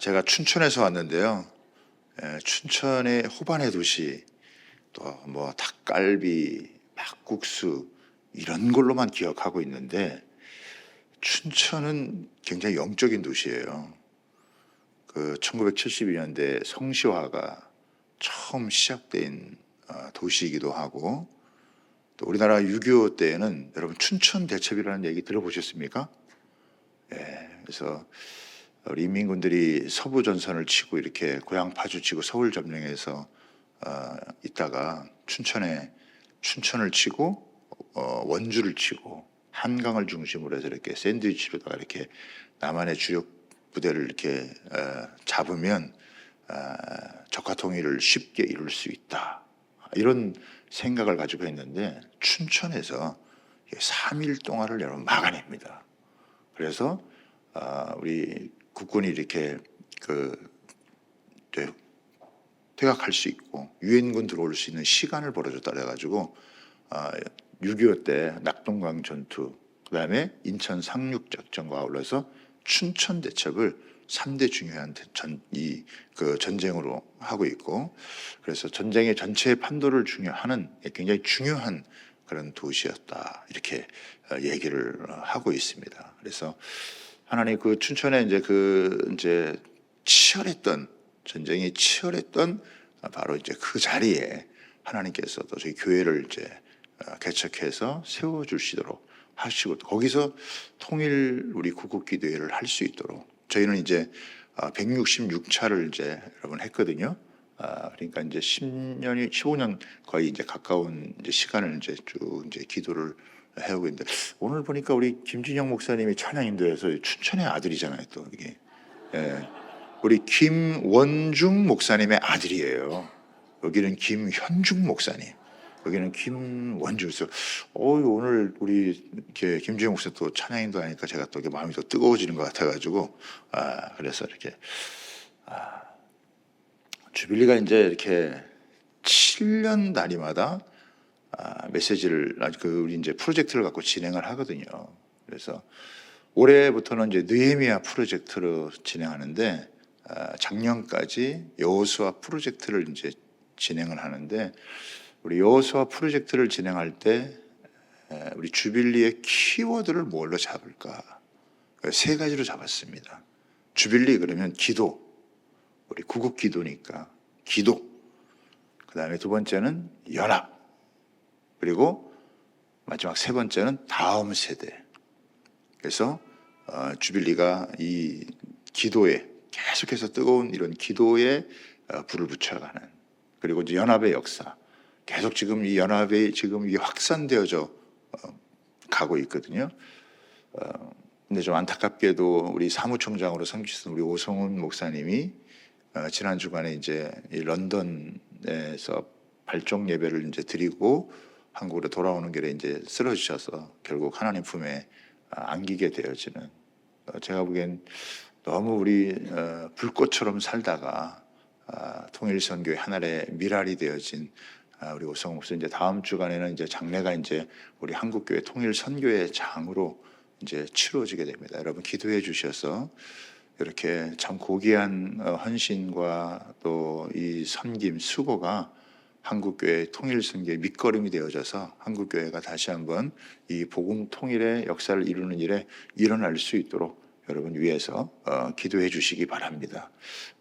제가 춘천에서 왔는데요. 춘천의 호반의 도시, 또 뭐 닭갈비, 막국수 이런 걸로만 기억하고 있는데 춘천은 굉장히 영적인 도시예요. 그 1972년대 성시화가 처음 시작된 도시이기도 하고, 또 우리나라 6.25 때에는 여러분 춘천 대첩이라는 얘기 들어보셨습니까? 그래서 우리 인민군들이 서부 전선을 치고 이렇게 고향 파주치고 서울 점령해서 있다가 춘천을 치고 원주를 치고 한강을 중심으로 해서 이렇게 샌드위치로다가 이렇게 남한의 주력 부대를 이렇게 잡으면 적화 통일을 쉽게 이룰 수 있다, 이런 생각을 가지고 했는데 춘천에서 3일 동안을 여러분 막아냅니다. 그래서 우리 국군이 이렇게 퇴각할 수 있고 유엔군 들어올 수 있는 시간을 벌어줬다 그래가지고 6.25 때 낙동강 전투, 그다음에 인천 상륙 작전과 아울러서 춘천 대첩을 3대 중요한 전쟁으로 하고 있고, 그래서 전쟁의 전체 판도를 하는 굉장히 중요한 그런 도시였다, 이렇게 얘기를 하고 있습니다. 그래서 하나님 그 춘천에 이제 치열했던 전쟁이 치열했던 바로 이제 그 자리에 하나님께서도 저희 교회를 이제 개척해서 세워 주시도록 하시고, 거기서 통일 우리 구국기도회를 할 수 있도록 저희는 이제 166차를 이제 여러분 했거든요. 그러니까 이제 10년이 15년 거의 이제 가까운 이제 시간을 이제 쭉 이제 기도를 해오고 있는데, 오늘 보니까 우리 김진영 목사님이 찬양인도에서 춘천의 아들이잖아요, 또 이게. 우리 김원중 목사님의 아들이에요. 여기는 김현중 목사님, 여기는 김원중. 그래서 오늘 우리 이렇게 김진영 목사 또 찬양인도 하니까 제가 또 마음이 더 뜨거워지는 것 같아가지고 그래서 이렇게 주빌리가 이제 이렇게 7년 단위마다 메시지를 우리 이제 프로젝트를 갖고 진행을 하거든요. 그래서 올해부터는 이제 느헤미야 프로젝트로 진행하는데 작년까지 여호수아 프로젝트를 이제 진행을 하는데, 우리 여호수아 프로젝트를 진행할 때 우리 주빌리의 키워드를 뭘로 잡을까? 3가지로 잡았습니다. 주빌리 그러면 기도, 우리 구국 기도니까 기도. 그다음에 2번째는 연합. 그리고 마지막 3번째는 다음 세대. 그래서 주빌리가 이 기도에 계속해서 뜨거운 이런 기도에 불을 붙여가는, 그리고 이제 연합의 역사, 계속 지금 이 연합이 지금 이게 확산되어져 가고 있거든요. 근데 좀 안타깝게도 우리 사무총장으로 섬기신 우리 오성훈 목사님이 지난 주간에 이제 이 런던에서 발종 예배를 이제 드리고 한국으로 돌아오는 길에 이제 쓰러지셔서 결국 하나님 품에 안기게 되어지는, 제가 보기엔 너무 우리 불꽃처럼 살다가 통일선교의 하늘의 미랄이 되어진 우리 오성훈 목사, 이제 다음 주간에는 이제 장례가 이제 우리 한국교회 통일선교의 장으로 이제 치러지게 됩니다. 여러분 기도해 주셔서 이렇게 참 고귀한 헌신과 또 이 섬김 수고가 한국교회 통일선교의 밑거름이 되어져서 한국교회가 다시 한번 이 복음 통일의 역사를 이루는 일에 일어날 수 있도록 여러분 위해서 기도해 주시기 바랍니다.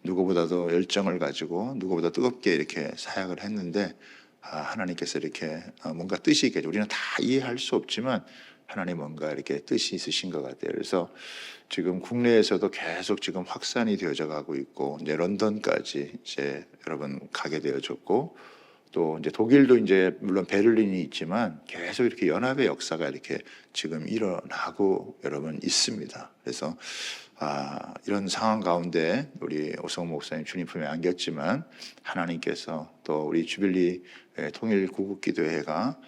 누구보다도 열정을 가지고 누구보다 뜨겁게 이렇게 사역을 했는데 하나님께서 이렇게 뭔가 뜻이 있겠죠. 우리는 다 이해할 수 없지만 하나님 뭔가 이렇게 뜻이 있으신 것 같아요. 그래서 지금 국내에서도 계속 지금 확산이 되어져 가고 있고, 이제 런던까지 이제 여러분 가게 되어졌고, 또 이제 독일도 이제 물론 베를린이 있지만 계속 이렇게 연합의 역사가 이렇게 지금 일어나고 여러분 있습니다. 그래서 이런 상황 가운데 우리 오성훈 목사님 주님 품에 안겼지만 하나님께서 또 우리 주빌리 통일 구국기도회가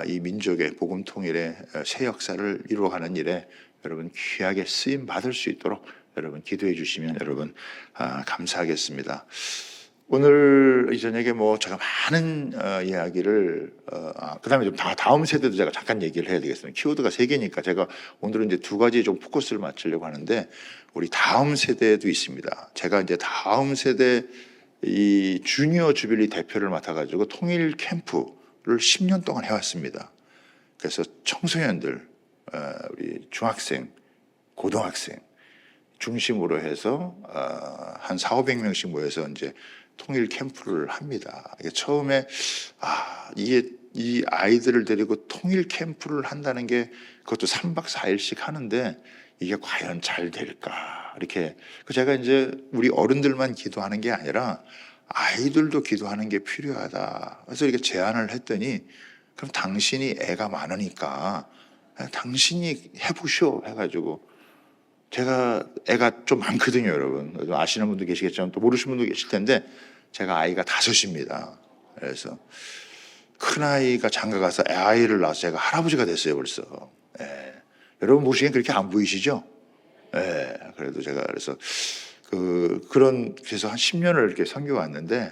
이 민족의 복음 통일의 새 역사를 이루어가는 일에 여러분 귀하게 쓰임 받을 수 있도록 여러분 기도해 주시면 여러분 감사하겠습니다. 오늘 이 저녁에 뭐 제가 많은 이야기를 그다음에 좀 다음 세대도 제가 잠깐 얘기를 해야 되겠습니다. 키워드가 세 개니까 제가 오늘은 이제 두 가지에 좀 포커스를 맞추려고 하는데, 우리 다음 세대도 있습니다. 제가 이제 다음 세대 이 주니어 주빌리 대표를 맡아가지고 통일 캠프를 10년 동안 해왔습니다. 그래서 청소년들, 우리 중학생, 고등학생 중심으로 해서 한 4,500명씩 모여서 이제 통일 캠프를 합니다. 이게 처음에 이게 이 아이들을 데리고 통일 캠프를 한다는 게, 그것도 3박 4일씩 하는데 이게 과연 잘 될까? 이렇게 제가 이제 우리 어른들만 기도하는 게 아니라 아이들도 기도하는 게 필요하다. 그래서 이렇게 제안을 했더니, 그럼 당신이 애가 많으니까 당신이 해보시오 해가지고, 제가 애가 좀 많거든요, 여러분. 아시는 분도 계시겠지만 또 모르시는 분도 계실 텐데, 제가 아이가 5입니다. 그래서 큰아이가 장가 가서 아이를 낳아서 제가 할아버지가 됐어요, 벌써. 예. 여러분 보시기엔 그렇게 안 보이시죠? 예. 그래도 제가 그래서 그래서 한 10년을 이렇게 섬겨 왔는데,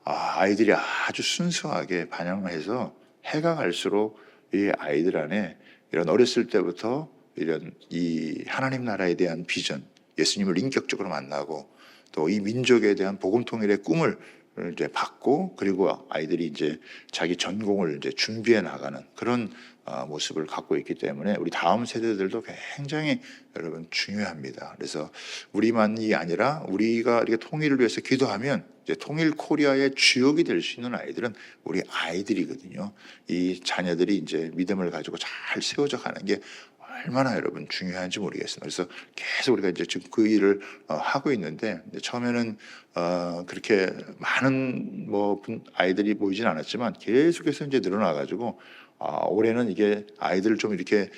아이들이 아주 순수하게 반영해서 해가 갈수록 이 아이들 안에 이런 어렸을 때부터 이런 이 하나님 나라에 대한 비전, 예수님을 인격적으로 만나고 또 이 민족에 대한 복음 통일의 꿈을 이제 받고, 그리고 아이들이 이제 자기 전공을 이제 준비해 나가는 그런 모습을 갖고 있기 때문에 우리 다음 세대들도 굉장히 여러분 중요합니다. 그래서 우리만이 아니라 우리가 이렇게 통일을 위해서 기도하면 이제 통일 코리아의 주역이 될 수 있는 아이들은 우리 아이들이거든요. 이 자녀들이 이제 믿음을 가지고 잘 세워져 가는 게 얼마나 여러분 중요한지 모르겠습니다. 그래서 계속 우리가 이제 지금 그 일을 하고 있는데, 처음에는 그렇게 많은 아이들이 모이진 않았지만 계속해서 이제 늘어나가지고 올해는 이게 아이들을 좀 이렇게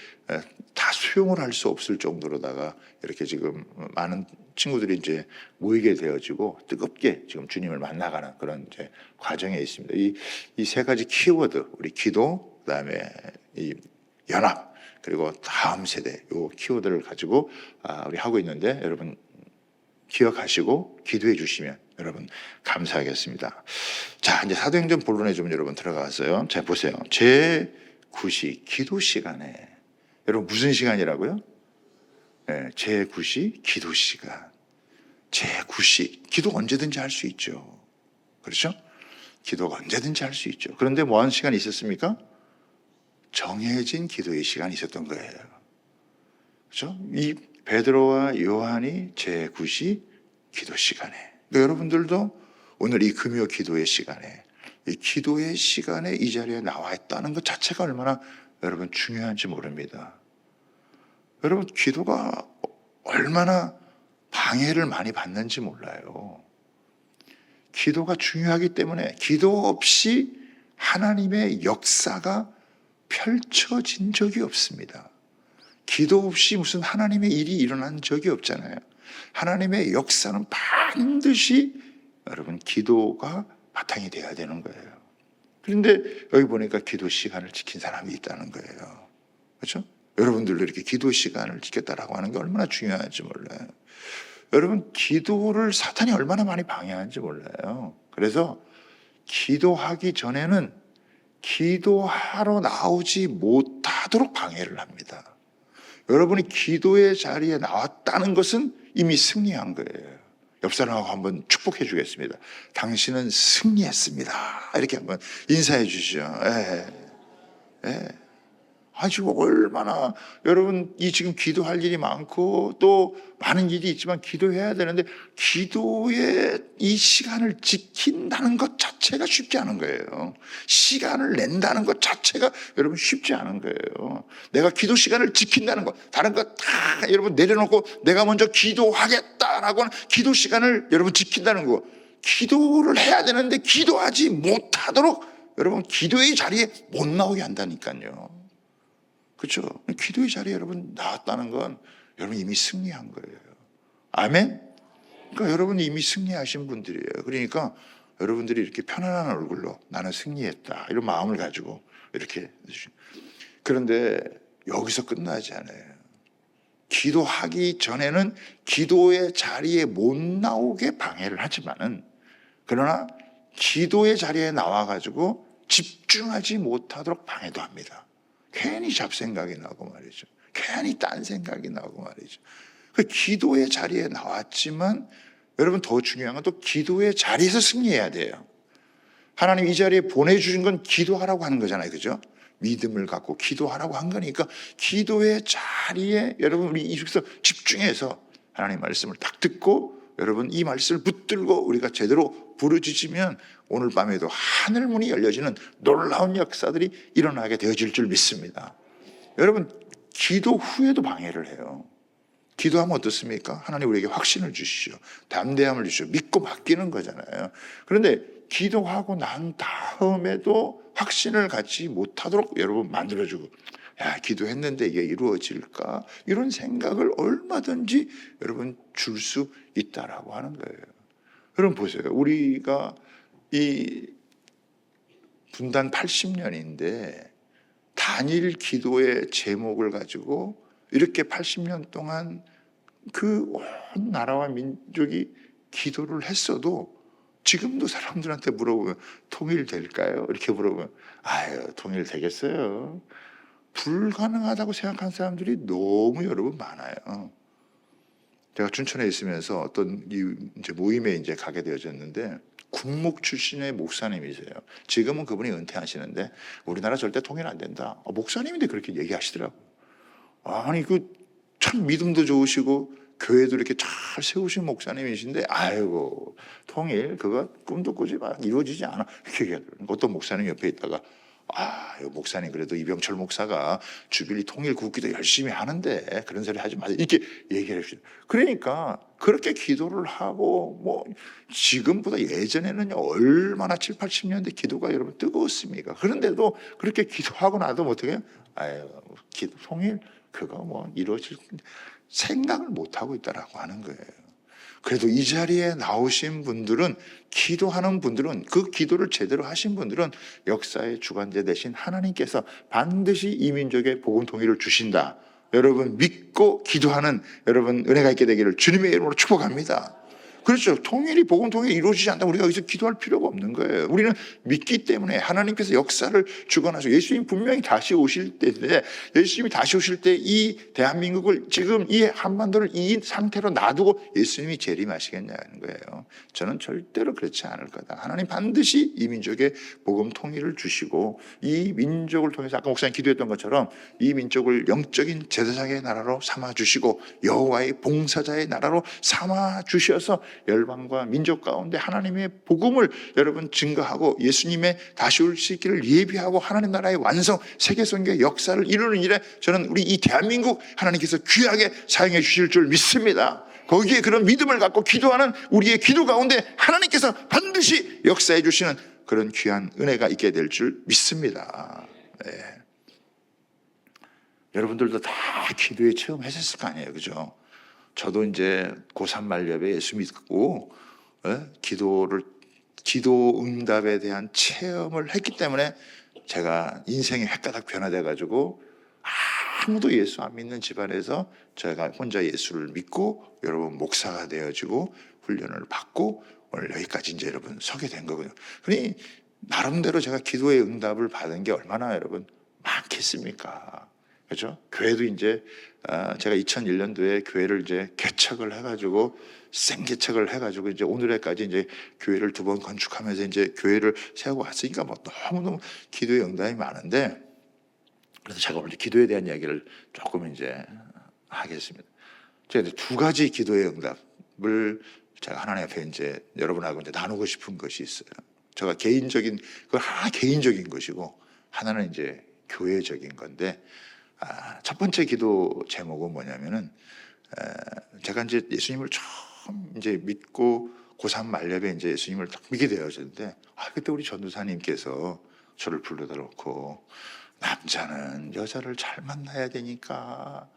다 수용을 할 수 없을 정도로다가 이렇게 지금 많은 친구들이 이제 모이게 되어지고 뜨겁게 지금 주님을 만나가는 그런 이제 과정에 있습니다. 이 세 가지 키워드, 우리 기도, 그다음에 이 연합, 그리고 다음 세대, 요 키워드를 가지고 우리 하고 있는데, 여러분 기억하시고 기도해 주시면 여러분 감사하겠습니다. 자, 이제 사도행전 본론에 좀 여러분 들어가서요. 자, 보세요. 제9시 기도 시간에, 여러분 무슨 시간이라고요? 네, 제9시 기도 시간. 제9시 기도 언제든지 할 수 있죠. 그렇죠? 기도가 언제든지 할 수 있죠. 그런데 뭐 하는 시간이 있었습니까? 정해진 기도의 시간이 있었던 거예요. 그렇죠? 이 베드로와 요한이 제9시 기도 시간에, 그러니까 여러분들도 오늘 이 금요 기도의 시간에, 이 기도의 시간에 이 자리에 나와 있다는 것 자체가 얼마나 여러분 중요한지 모릅니다. 여러분 기도가 얼마나 방해를 많이 받는지 몰라요. 기도가 중요하기 때문에 기도 없이 하나님의 역사가 펼쳐진 적이 없습니다. 기도 없이 무슨 하나님의 일이 일어난 적이 없잖아요. 하나님의 역사는 반드시 여러분 기도가 바탕이 돼야 되는 거예요. 그런데 여기 보니까 기도 시간을 지킨 사람이 있다는 거예요. 그렇죠? 여러분들도 이렇게 기도 시간을 지켰다라고 하는 게 얼마나 중요한지 몰라요. 여러분 기도를 사탄이 얼마나 많이 방해하는지 몰라요. 그래서 기도하기 전에는 기도하러 나오지 못하도록 방해를 합니다. 여러분이 기도의 자리에 나왔다는 것은 이미 승리한 거예요. 옆 사람하고 한번 축복해 주겠습니다. 당신은 승리했습니다. 이렇게 한번 인사해 주시죠. 지금 얼마나 여러분 이 지금 기도할 일이 많고 또 많은 일이 있지만 기도해야 되는데, 기도의 이 시간을 지킨다는 것 자체가 쉽지 않은 거예요. 시간을 낸다는 것 자체가 여러분 쉽지 않은 거예요. 내가 기도 시간을 지킨다는 것, 다른 것 다 여러분 내려놓고 내가 먼저 기도하겠다라고 하는 기도 시간을 여러분 지킨다는 거, 기도를 해야 되는데 기도하지 못하도록 여러분 기도의 자리에 못 나오게 한다니까요. 그렇죠? 기도의 자리에 여러분 나왔다는 건 여러분 이미 승리한 거예요. 아멘? 그러니까 여러분이 이미 승리하신 분들이에요. 그러니까 여러분들이 이렇게 편안한 얼굴로 나는 승리했다 이런 마음을 가지고 이렇게. 그런데 여기서 끝나지 않아요. 기도하기 전에는 기도의 자리에 못 나오게 방해를 하지만은 그러나 기도의 자리에 나와가지고 집중하지 못하도록 방해도 합니다. 괜히 잡생각이 나고 말이죠. 괜히 딴 생각이 나고 말이죠. 그 기도의 자리에 나왔지만 여러분 더 중요한 건 또 기도의 자리에서 승리해야 돼요. 하나님 이 자리에 보내주신 건 기도하라고 하는 거잖아요. 그죠? 믿음을 갖고 기도하라고 한 거니까 기도의 자리에 여러분 우리 이쪽에서 집중해서 하나님 말씀을 딱 듣고 여러분 이 말씀을 붙들고 우리가 제대로 부르짖으면 오늘 밤에도 하늘문이 열려지는 놀라운 역사들이 일어나게 되어질 줄 믿습니다. 여러분 기도 후에도 방해를 해요. 기도하면 어떻습니까? 하나님 우리에게 확신을 주시죠. 담대함을 주시죠. 믿고 맡기는 거잖아요. 그런데 기도하고 난 다음에도 확신을 갖지 못하도록 여러분 만들어주고, 야, 기도했는데 이게 이루어질까? 이런 생각을 얼마든지 여러분 줄 수 있다라고 하는 거예요. 여러분 보세요. 우리가 이 분단 80년인데 단일 기도의 제목을 가지고 이렇게 80년 동안 그 온 나라와 민족이 기도를 했어도 지금도 사람들한테 물어보면 통일될까요? 이렇게 물어보면 아유 통일되겠어요? 불가능하다고 생각하는 사람들이 너무 여러분 많아요. 제가 춘천에 있으면서 어떤 이제 모임에 이제 가게 되어졌는데 군목 출신의 목사님이세요. 지금은 그분이 은퇴하시는데 우리나라 절대 통일 안 된다. 목사님인데 그렇게 얘기하시더라고요. 아니 그 참 믿음도 좋으시고 교회도 이렇게 잘 세우신 목사님이신데 아이고 통일 그거 꿈도 꾸지 마 이루어지지 않아 이렇게 얘기하더라고요. 어떤 목사님 옆에 있다가 아, 목사님 그래도 이병철 목사가 주빌리 통일 국기도 열심히 하는데 그런 소리 하지 마세요 이렇게 얘기를 해주시죠. 그러니까 그렇게 기도를 하고 뭐 지금보다 예전에는 얼마나 7, 80년대 기도가 여러분 뜨거웠습니까? 그런데도 그렇게 기도하고 나도 어떻게 해요? 아유 기도 통일 그거 뭐 이루어질 생각을 못하고 있다라고 하는 거예요. 그래도 이 자리에 나오신 분들은 기도하는 분들은 그 기도를 제대로 하신 분들은 역사의 주관자 되신 하나님께서 반드시 이 민족에 복음 통일을 주신다. 여러분 믿고 기도하는 여러분 은혜가 있게 되기를 주님의 이름으로 축복합니다. 그렇죠. 통일이 복음 통일이 이루어지지 않다면 우리가 여기서 기도할 필요가 없는 거예요. 우리는 믿기 때문에 하나님께서 역사를 주관하시고 예수님 분명히 다시 오실 때인데 예수님이 다시 오실 때 이 대한민국을 지금 이 한반도를 이 상태로 놔두고 예수님이 재림하시겠냐는 거예요. 저는 절대로 그렇지 않을 거다. 하나님 반드시 이 민족에 복음 통일을 주시고 이 민족을 통해서 아까 목사님 기도했던 것처럼 이 민족을 영적인 제사장의 나라로 삼아 주시고 여호와의 봉사자의 나라로 삼아 주셔서 열방과 민족 가운데 하나님의 복음을 여러분 증거하고 예수님의 다시 올 시기를 예비하고 하나님 나라의 완성 세계 선교의 역사를 이루는 일에 저는 우리 이 대한민국 하나님께서 귀하게 사용해 주실 줄 믿습니다. 거기에 그런 믿음을 갖고 기도하는 우리의 기도 가운데 하나님께서 반드시 역사해 주시는 그런 귀한 은혜가 있게 될 줄 믿습니다. 네. 여러분들도 다 기도에 체험하셨을 거 아니에요, 그죠? 저도 이제 고3 만렵에 예수 믿고 기도 응답에 대한 체험을 했기 때문에 제가 인생이 획가닥 변화돼 가지고 아무도 예수 안 믿는 집안에서 제가 혼자 예수를 믿고 여러분 목사가 되어지고 훈련을 받고 오늘 여기까지 이제 여러분 서게 된 거거든요. 그러니 나름대로 제가 기도의 응답을 받은 게 얼마나 여러분 많겠습니까? 그렇죠? 교회도 이제 제가 2001년도에 교회를 이제 개척을 해가지고 생개척을 해가지고 이제 오늘에까지 이제 교회를 2번 건축하면서 이제 교회를 세우고 왔으니까 뭐 너무너무 기도의 응답이 많은데 그래서 제가 오늘 기도에 대한 이야기를 조금 이제 하겠습니다. 제가 2가지 기도의 응답을 제가 하나님 앞에 이제 여러분하고 이제 나누고 싶은 것이 있어요. 제가 개인적인 그 하나 개인적인 것이고 하나는 이제 교회적인 건데. 첫 번째 기도 제목은 뭐냐면은 제가 이제 예수님을 처음 이제 믿고 고3 만렙에 이제 예수님을 딱 믿게 되어졌는데 그때 우리 전도사님께서 저를 불러다 놓고 남자는 여자를 잘 만나야 되니까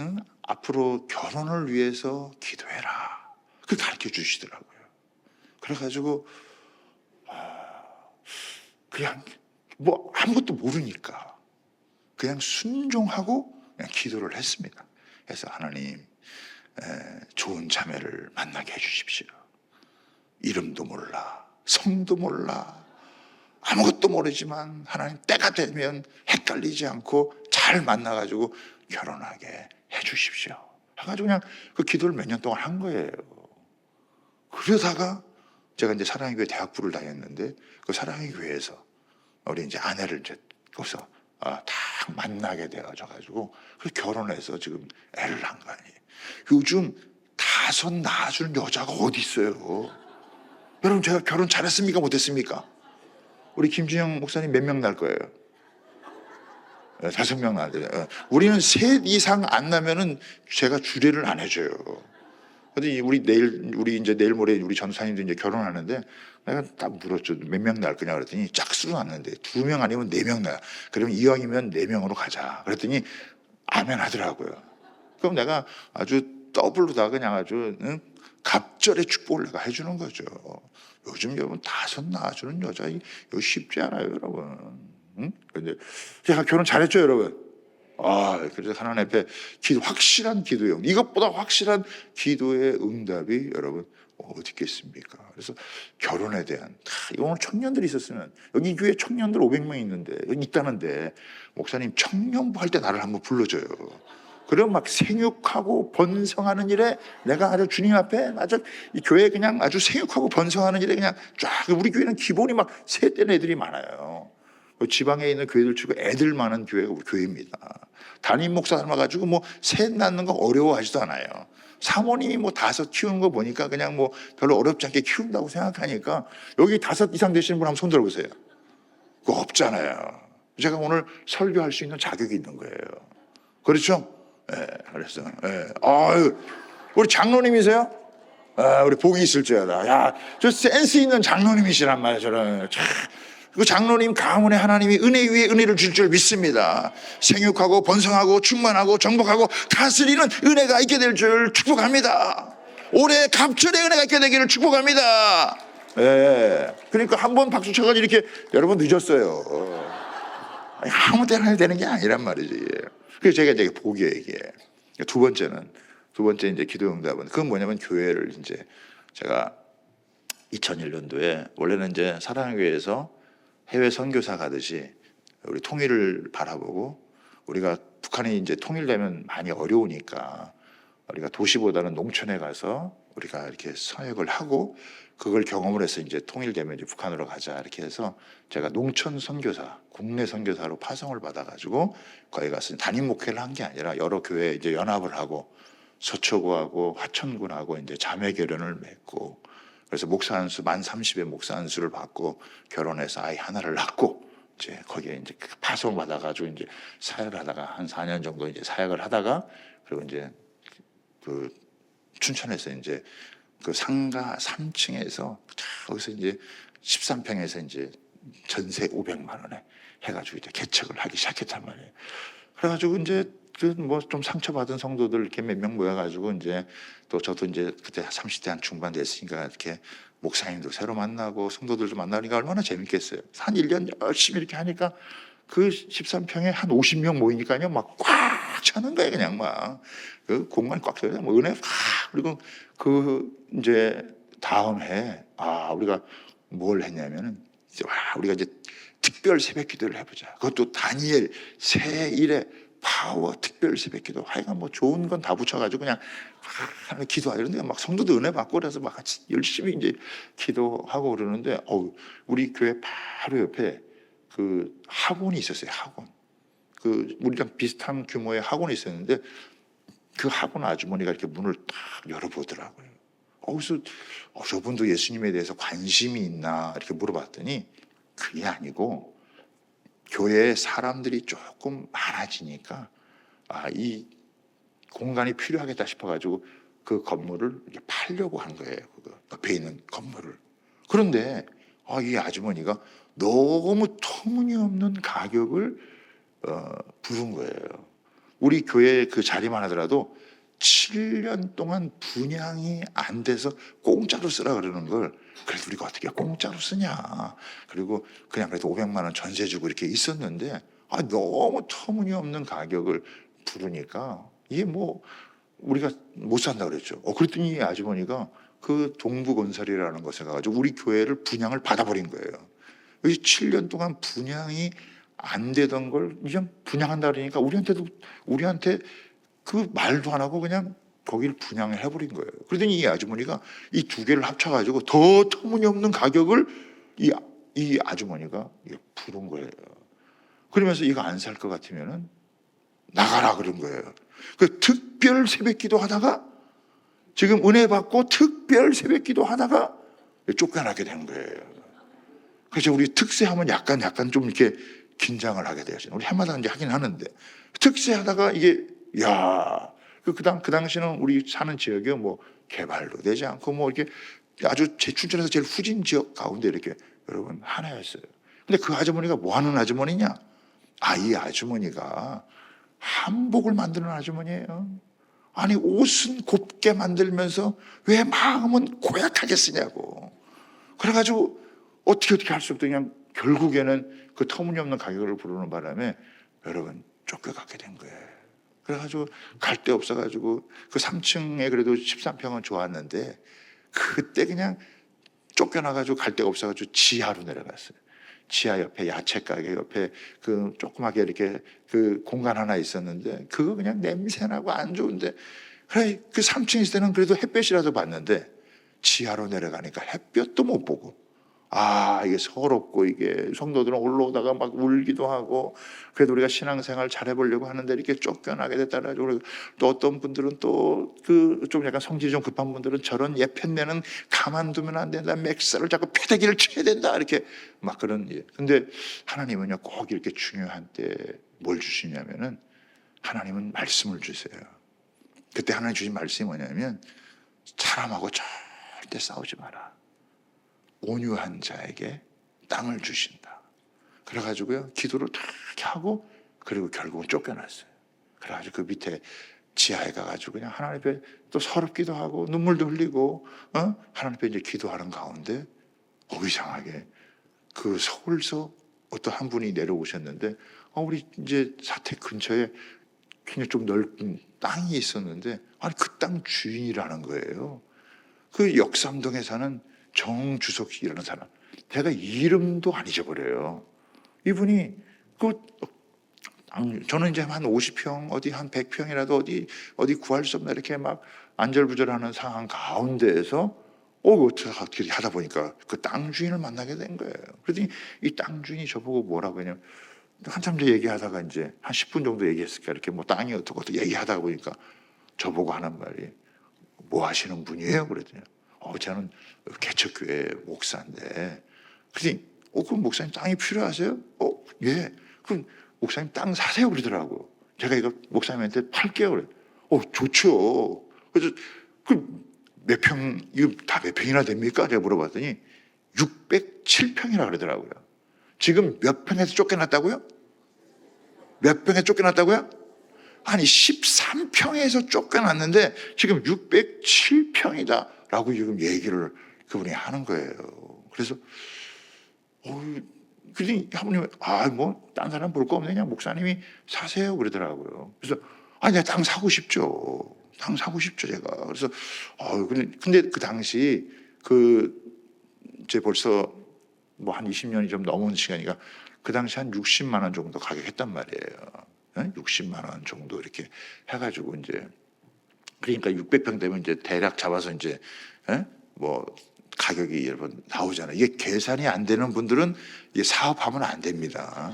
응? 앞으로 결혼을 위해서 기도해라. 그 가르쳐 주시더라고요. 그래가지고 그냥 뭐 아무것도 모르니까. 그냥 순종하고 그냥 기도를 했습니다. 그래서 하나님 좋은 자매를 만나게 해주십시오. 이름도 몰라, 성도 몰라, 아무것도 모르지만 하나님 때가 되면 헷갈리지 않고 잘 만나가지고 결혼하게 해주십시오 해가지고 그냥 그 기도를 몇 년 동안 한 거예요. 그러다가 제가 이제 사랑의 교회 대학부를 다녔는데 그 사랑의 교회에서 우리 이제 아내를 이제 거기서 딱 만나게 되어가지고 그래서 결혼해서 지금 애를 낳은 거 아니에요. 요즘 5 낳아주는 여자가 어디 있어요? 여러분 제가 결혼 잘했습니까 못했습니까? 우리 김준영 목사님 몇 명 낳을 거예요? 5명 낳을 거예요. 우리는 3 이상 안 나면은 제가 주례를 안 해줘요. 근데 우리 이제 내일 모레 우리 전사님도 이제 결혼하는데 내가 딱 물었죠. 몇 명 낳을 거냐 그랬더니 짝수로 낳는데 2명 아니면 4명 낳아. 그러면 이왕이면 4명으로 가자. 그랬더니 아멘 하더라고요. 그럼 내가 아주 더블로다 그냥 아주 갑절의 축복을 내가 해주는 거죠. 요즘 여러분 5 낳아주는 여자 이거 쉽지 않아요, 여러분. 응? 근데 제가 결혼 잘했죠, 여러분. 그래서 하나님 앞에 확실한 기도요. 이것보다 확실한 기도의 응답이 여러분 어디 있겠습니까? 그래서 결혼에 대한 오늘 청년들이 있었으면 여기 교회 청년들 500명 있는데 여기 있다는데 목사님 청년부 할 때 나를 한번 불러줘요. 그럼 막 생육하고 번성하는 일에 내가 아주 주님 앞에 아주 이 교회 그냥 아주 생육하고 번성하는 일에 그냥 쫙 우리 교회는 기본이 막 셋된 애들이 많아요. 지방에 있는 교회들 치고 애들 많은 교회가 우리 교회입니다. 담임 목사 닮아가지고 뭐 셋 낳는 거 어려워하지도 않아요. 사모님이 뭐 5 키우는 거 보니까 그냥 뭐 별로 어렵지 않게 키운다고 생각하니까 여기 5 이상 되시는 분 한번 손 들어보세요. 그거 없잖아요. 제가 오늘 설교할 수 있는 자격이 있는 거예요. 그렇죠? 그래서 우리 장로님이세요? 우리 복이 있을 줄 알아. 야, 저 센스 있는 장로님이시란 말이야. 저는 그 장로님 가문에 하나님이 은혜 위에 은혜를 줄 줄 믿습니다. 생육하고 번성하고 충만하고 정복하고 다스리는 은혜가 있게 될 줄 축복합니다. 올해 갑절의 은혜가 있게 되기를 축복합니다. 그러니까 한번 박수 쳐가지고 이렇게 여러분 늦었어요. 아무 때나 해도 되는 게 아니란 말이지. 그래서 제가 이제 복이에요, 이게. 두 번째 이제 기도 응답은 그건 뭐냐면 교회를 이제 제가 2001년도에 원래는 이제 사랑교회에서 해외 선교사 가듯이 우리 통일을 바라보고 우리가 북한이 이제 통일되면 많이 어려우니까 우리가 도시보다는 농촌에 가서 우리가 이렇게 사역을 하고 그걸 경험을 해서 이제 통일되면 이제 북한으로 가자 이렇게 해서 제가 농촌 선교사, 국내 선교사로 파송을 받아가지고 거기 가서 단임 목회를 한 게 아니라 여러 교회 이제 연합을 하고 서초구하고 화천군하고 이제 자매 결연을 맺고 그래서 목사 안수 만 30의 목사 안수를 받고 결혼해서 아이 하나를 낳고 이제 거기에 이제 파송 받아가지고 이제 사역을 하다가 한 4년 정도 이제 사역을 하다가 그리고 이제 그 춘천에서 이제 그 상가 3층에서 거기서 이제 13평에서 이제 전세 500만 원에 해가지고 이제 개척을 하기 시작했단 말이에요. 그래가지고 이제 그 뭐 좀 상처받은 성도들 이렇게 몇 명 모여가지고 이제 또 저도 이제 그때 30대 한 중반 됐으니까 이렇게 목사님도 새로 만나고 성도들도 만나니까 얼마나 재밌겠어요. 한 1년 열심히 이렇게 하니까 그 13평에 한 50명 모이니까요 막 꽉 차는 거예요. 그냥 막 그 공간이 꽉 차요. 뭐 은혜 그리고 그 이제 다음 해 우리가 뭘 했냐면은 이제 우리가 이제 특별 새벽 기도를 해보자. 그것도 다니엘 새1에 파워 특별 새벽 기도. 하여간 뭐 좋은 건 다 붙여가지고 그냥 기도하자. 그런데 막 성도도 은혜 받고 그래서 막 같이 열심히 이제 기도하고 그러는데 우리 교회 바로 옆에 그 학원이 있었어요. 학원. 그 우리랑 비슷한 규모의 학원이 있었는데 그 학원 아주머니가 이렇게 문을 딱 열어보더라고요. 그래서 저분도 예수님에 대해서 관심이 있나 이렇게 물어봤더니 그게 아니고 교회에 사람들이 조금 많아지니까 이 공간이 필요하겠다 싶어가지고 그 건물을 이렇게 팔려고 한 거예요. 그 옆에 있는 건물을. 그런데 이 아주머니가 너무 터무니없는 가격을 부른 거예요. 우리 교회 그 자리만 하더라도 7년 동안 분양이 안 돼서 공짜로 쓰라 그러는 걸 그래도 우리가 어떻게 공짜로 쓰냐. 그리고 그냥 그래도 500만 원 전세 주고 이렇게 있었는데 너무 터무니없는 가격을 부르니까 이게 뭐 우리가 못 산다 그랬죠. 그랬더니 이 아주머니가 그 동부건설이라는 곳에 가가지고 우리 교회를 분양을 받아버린 거예요. 여기 7년 동안 분양이 안 되던 걸 이제 분양한다 그러니까 우리한테 그 말도 안 하고 그냥 거기를 분양을 해버린 거예요. 그러더니 이 아주머니가 이 두 개를 합쳐가지고 더 터무니없는 가격을 이 아주머니가 부른 거예요. 그러면서 이거 안 살 것 같으면은 나가라 그런 거예요. 그 특별 새벽기도 하다가 지금 은혜 받고 특별 새벽기도 하다가 쫓겨나게 된 거예요. 그래서 우리 특세하면 약간 좀 이렇게 긴장을 하게 돼요. 우리 해마다 이제 하긴 하는데 특세하다가 이게 그 당시는 우리 사는 지역이 뭐 개발도 되지 않고 뭐 이렇게 아주 춘천에서 제일 후진 지역 가운데 이렇게 여러분 하나였어요. 근데 그 아주머니가 뭐 하는 아주머니냐? 이 아주머니가 한복을 만드는 아주머니예요. 아니 옷은 곱게 만들면서 왜 마음은 고약하게 쓰냐고. 그래가지고 어떻게 할 수 없더 그냥 결국에는 그 터무니없는 가격을 부르는 바람에 여러분 쫓겨가게 된 거예요. 그래가지고 갈 데 없어가지고 그 3층에 그래도 13평은 좋았는데 그때 그냥 쫓겨나가지고 갈 데가 없어가지고 지하로 내려갔어요. 지하 옆에 야채 가게 옆에 그 조그맣게 이렇게 그 공간 하나 있었는데 그거 그냥 냄새나고 안 좋은데 그래 그 3층에 있을 때는 그래도 햇볕이라도 봤는데 지하로 내려가니까 햇볕도 못 보고 이게 서럽고 이게 성도들은 올라오다가 막 울기도 하고 그래도 우리가 신앙생활 잘해보려고 하는데 이렇게 쫓겨나게 됐다라. 또 어떤 분들은 또 그 좀 약간 성질이 좀 급한 분들은 저런 예편내는 가만두면 안 된다. 맥살을 자꾸 패대기를 쳐야 된다. 이렇게 막 그런. 근데 하나님은요 꼭 이렇게 중요한 때 뭘 주시냐면은 하나님은 말씀을 주세요. 그때 하나님 주신 말씀이 뭐냐면 사람하고 절대 싸우지 마라. 온유한 자에게 땅을 주신다. 그래가지고요 기도를 다 하고 그리고 결국은 쫓겨났어요. 그래가지고 그 밑에 지하에 가가지고 그냥 하나님 앞에 또 서럽기도 하고 눈물도 흘리고 하나님 앞에 이제 기도하는 가운데 이상하게 그 서울서 어떤 한 분이 내려오셨는데 우리 이제 사택 근처에 굉장히 좀 넓은 땅이 있었는데 그 땅 주인이라는 거예요. 그 역삼동에 사는 정주석이라는 사람. 제가 이름도 안 잊어버려요. 이분이 저는 이제 한 50평 어디 한 100평이라도 어디 구할 수 없나 이렇게 막 안절부절하는 상황 가운데에서 어떻게 하다 보니까 그 땅 주인을 만나게 된 거예요. 그랬더니 이 땅 주인이 저보고 뭐라고 했냐면 한참 더 얘기하다가 이제 한 10분 정도 얘기했을까 이렇게 뭐 땅이 어떻게 얘기하다 보니까 저보고 하는 말이 뭐 하시는 분이에요? 그랬더니 저는 개척교회 목사인데 그랬더니 그럼 목사님 땅이 필요하세요? 예. 그럼 목사님 땅 사세요 그러더라고. 제가 이거 목사님한테 팔게요 그래. 좋죠. 그래서 몇 평, 이거 다 몇 평이나 됩니까? 제가 물어봤더니 607평이라 그러더라고요. 지금 몇 평에서 쫓겨났다고요? 몇 평에 쫓겨났다고요? 아니 13평에서 쫓겨났는데 지금 607평이다 라고 지금 얘기를 그분이 하는 거예요. 그래서 그러더니 하나님이 뭐 딴 사람 볼 거 없네 그냥 목사님이 사세요 그러더라고요. 그래서 내가 땅 사고 싶죠. 땅 사고 싶죠 제가. 그래서 근데 그 당시 이제 벌써 뭐 한 20년이 좀 넘은 시간이니까 그 당시 한 60만 원 정도 가격했단 말이에요. 60만 원 정도 이렇게 해가지고 이제 그러니까 600평 되면 이제 대략 잡아서 이제 뭐 가격이 여러분 나오잖아요. 이게 계산이 안 되는 분들은 이게 사업하면 안 됩니다.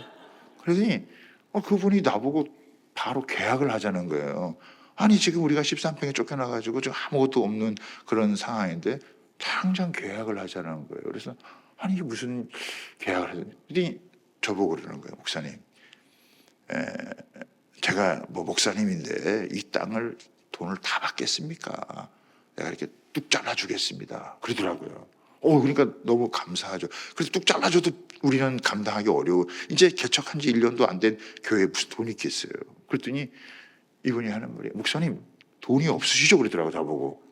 그러더니 그분이 나보고 바로 계약을 하자는 거예요. 지금 우리가 13평에 쫓겨나가지고 지금 아무것도 없는 그런 상황인데 당장 계약을 하자는 거예요. 그래서 이게 무슨 계약을 하더니 그러더니 저보고 그러는 거예요. 목사님, 제가 뭐 목사님인데 이 땅을 돈을 다 받겠습니까? 내가 이렇게 뚝 잘라주겠습니다. 그러더라고요. 그러니까 너무 감사하죠. 그래서 뚝 잘라줘도 우리는 감당하기 어려워. 이제 개척한 지 1년도 안 된 교회에 무슨 돈이 있겠어요. 그랬더니 이분이 하는 말이 목사님 돈이 없으시죠? 그러더라고요. 저보고.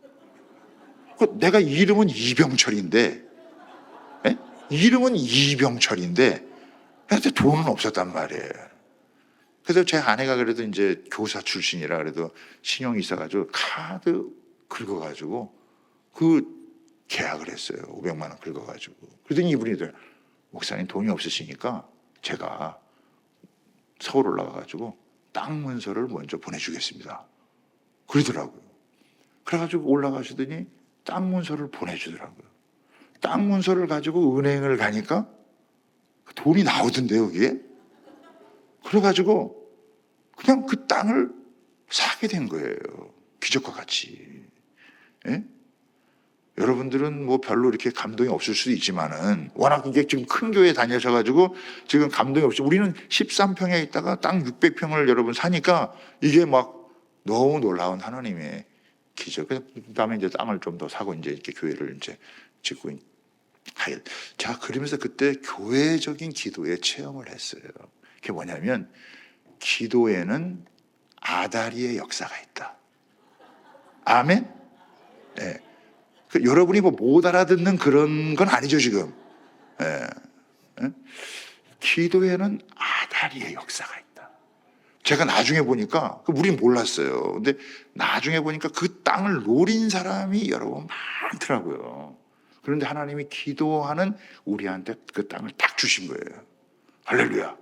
내가 이름은 이병철인데 이름은 이병철인데 돈은 없었단 말이에요. 그래서 제 아내가 그래도 이제 교사 출신이라 그래도 신용이 있어가지고 카드 긁어가지고 그 계약을 했어요. 500만 원 긁어가지고. 그러더니 이분이 목사님 돈이 없으시니까 제가 서울 올라가가지고 땅 문서를 먼저 보내주겠습니다. 그러더라고요. 그래가지고 올라가시더니 땅 문서를 보내주더라고요. 땅 문서를 가지고 은행을 가니까 돈이 나오던데요, 여기에? 그래가지고 그냥 그 땅을 사게 된 거예요. 기적과 같이. 예? 여러분들은 뭐 별로 이렇게 감동이 없을 수도 있지만은 워낙 이게 지금 큰 교회 다녀셔가지고 지금 감동이 없이 우리는 13평에 있다가 땅 600평을 여러분 사니까 이게 막 너무 놀라운 하나님의 기적. 그다음에 이제 땅을 좀 더 사고 이제 이렇게 교회를 이제 짓고 가요. 자, 그러면서 그때 교회적인 기도의 체험을 했어요. 그게 뭐냐면 기도에는 아다리의 역사가 있다. 아멘? 네. 여러분이 뭐 못 알아듣는 그런 건 아니죠, 지금. 예. 예? 기도에는 아다리의 역사가 있다. 제가 나중에 보니까, 우린 몰랐어요. 근데 나중에 보니까 그 땅을 노린 사람이 여러분 많더라고요. 그런데 하나님이 기도하는 우리한테 그 땅을 딱 주신 거예요. 할렐루야.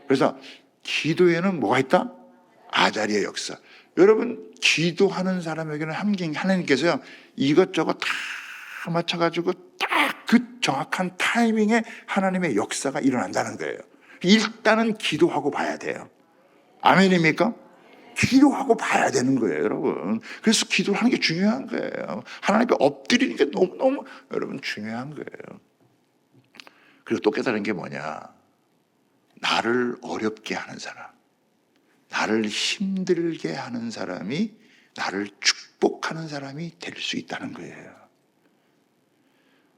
그래서 기도에는 뭐가 있다? 아다리의 역사. 여러분 기도하는 사람에게는 하나님께서요 이것저것 다 맞춰가지고 딱 그 정확한 타이밍에 하나님의 역사가 일어난다는 거예요. 일단은 기도하고 봐야 돼요. 아멘입니까? 기도하고 봐야 되는 거예요, 여러분. 그래서 기도를 하는 게 중요한 거예요. 하나님 앞에 엎드리는 게 너무너무 여러분 중요한 거예요. 그리고 또 깨달은 게 뭐냐? 나를 어렵게 하는 사람, 나를 힘들게 하는 사람이 나를 축복하는 사람이 될 수 있다는 거예요.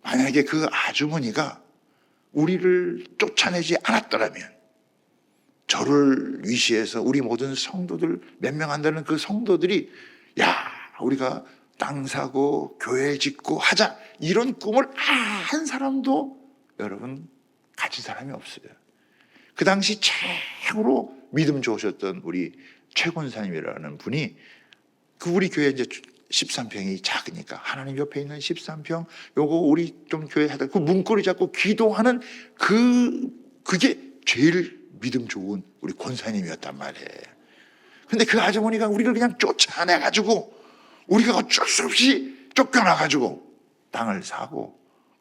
만약에 그 아주머니가 우리를 쫓아내지 않았더라면 저를 위시해서 우리 모든 성도들 몇 명 안 되는 그 성도들이 야 우리가 땅 사고 교회 짓고 하자 이런 꿈을 한 사람도 여러분 가진 사람이 없어요. 그 당시 최고로 믿음 좋으셨던 우리 최권사님이라는 분이 그 우리 교회 이제 13평이 작으니까 하나님 옆에 있는 13평 요거 우리 좀 교회 하다 그 문고리 잡고 기도하는 그게 제일 믿음 좋은 우리 권사님이었단 말이에요. 근데 그 아주머니가 우리를 그냥 쫓아내가지고 우리가 어쩔 수 없이 쫓겨나가지고 땅을 사고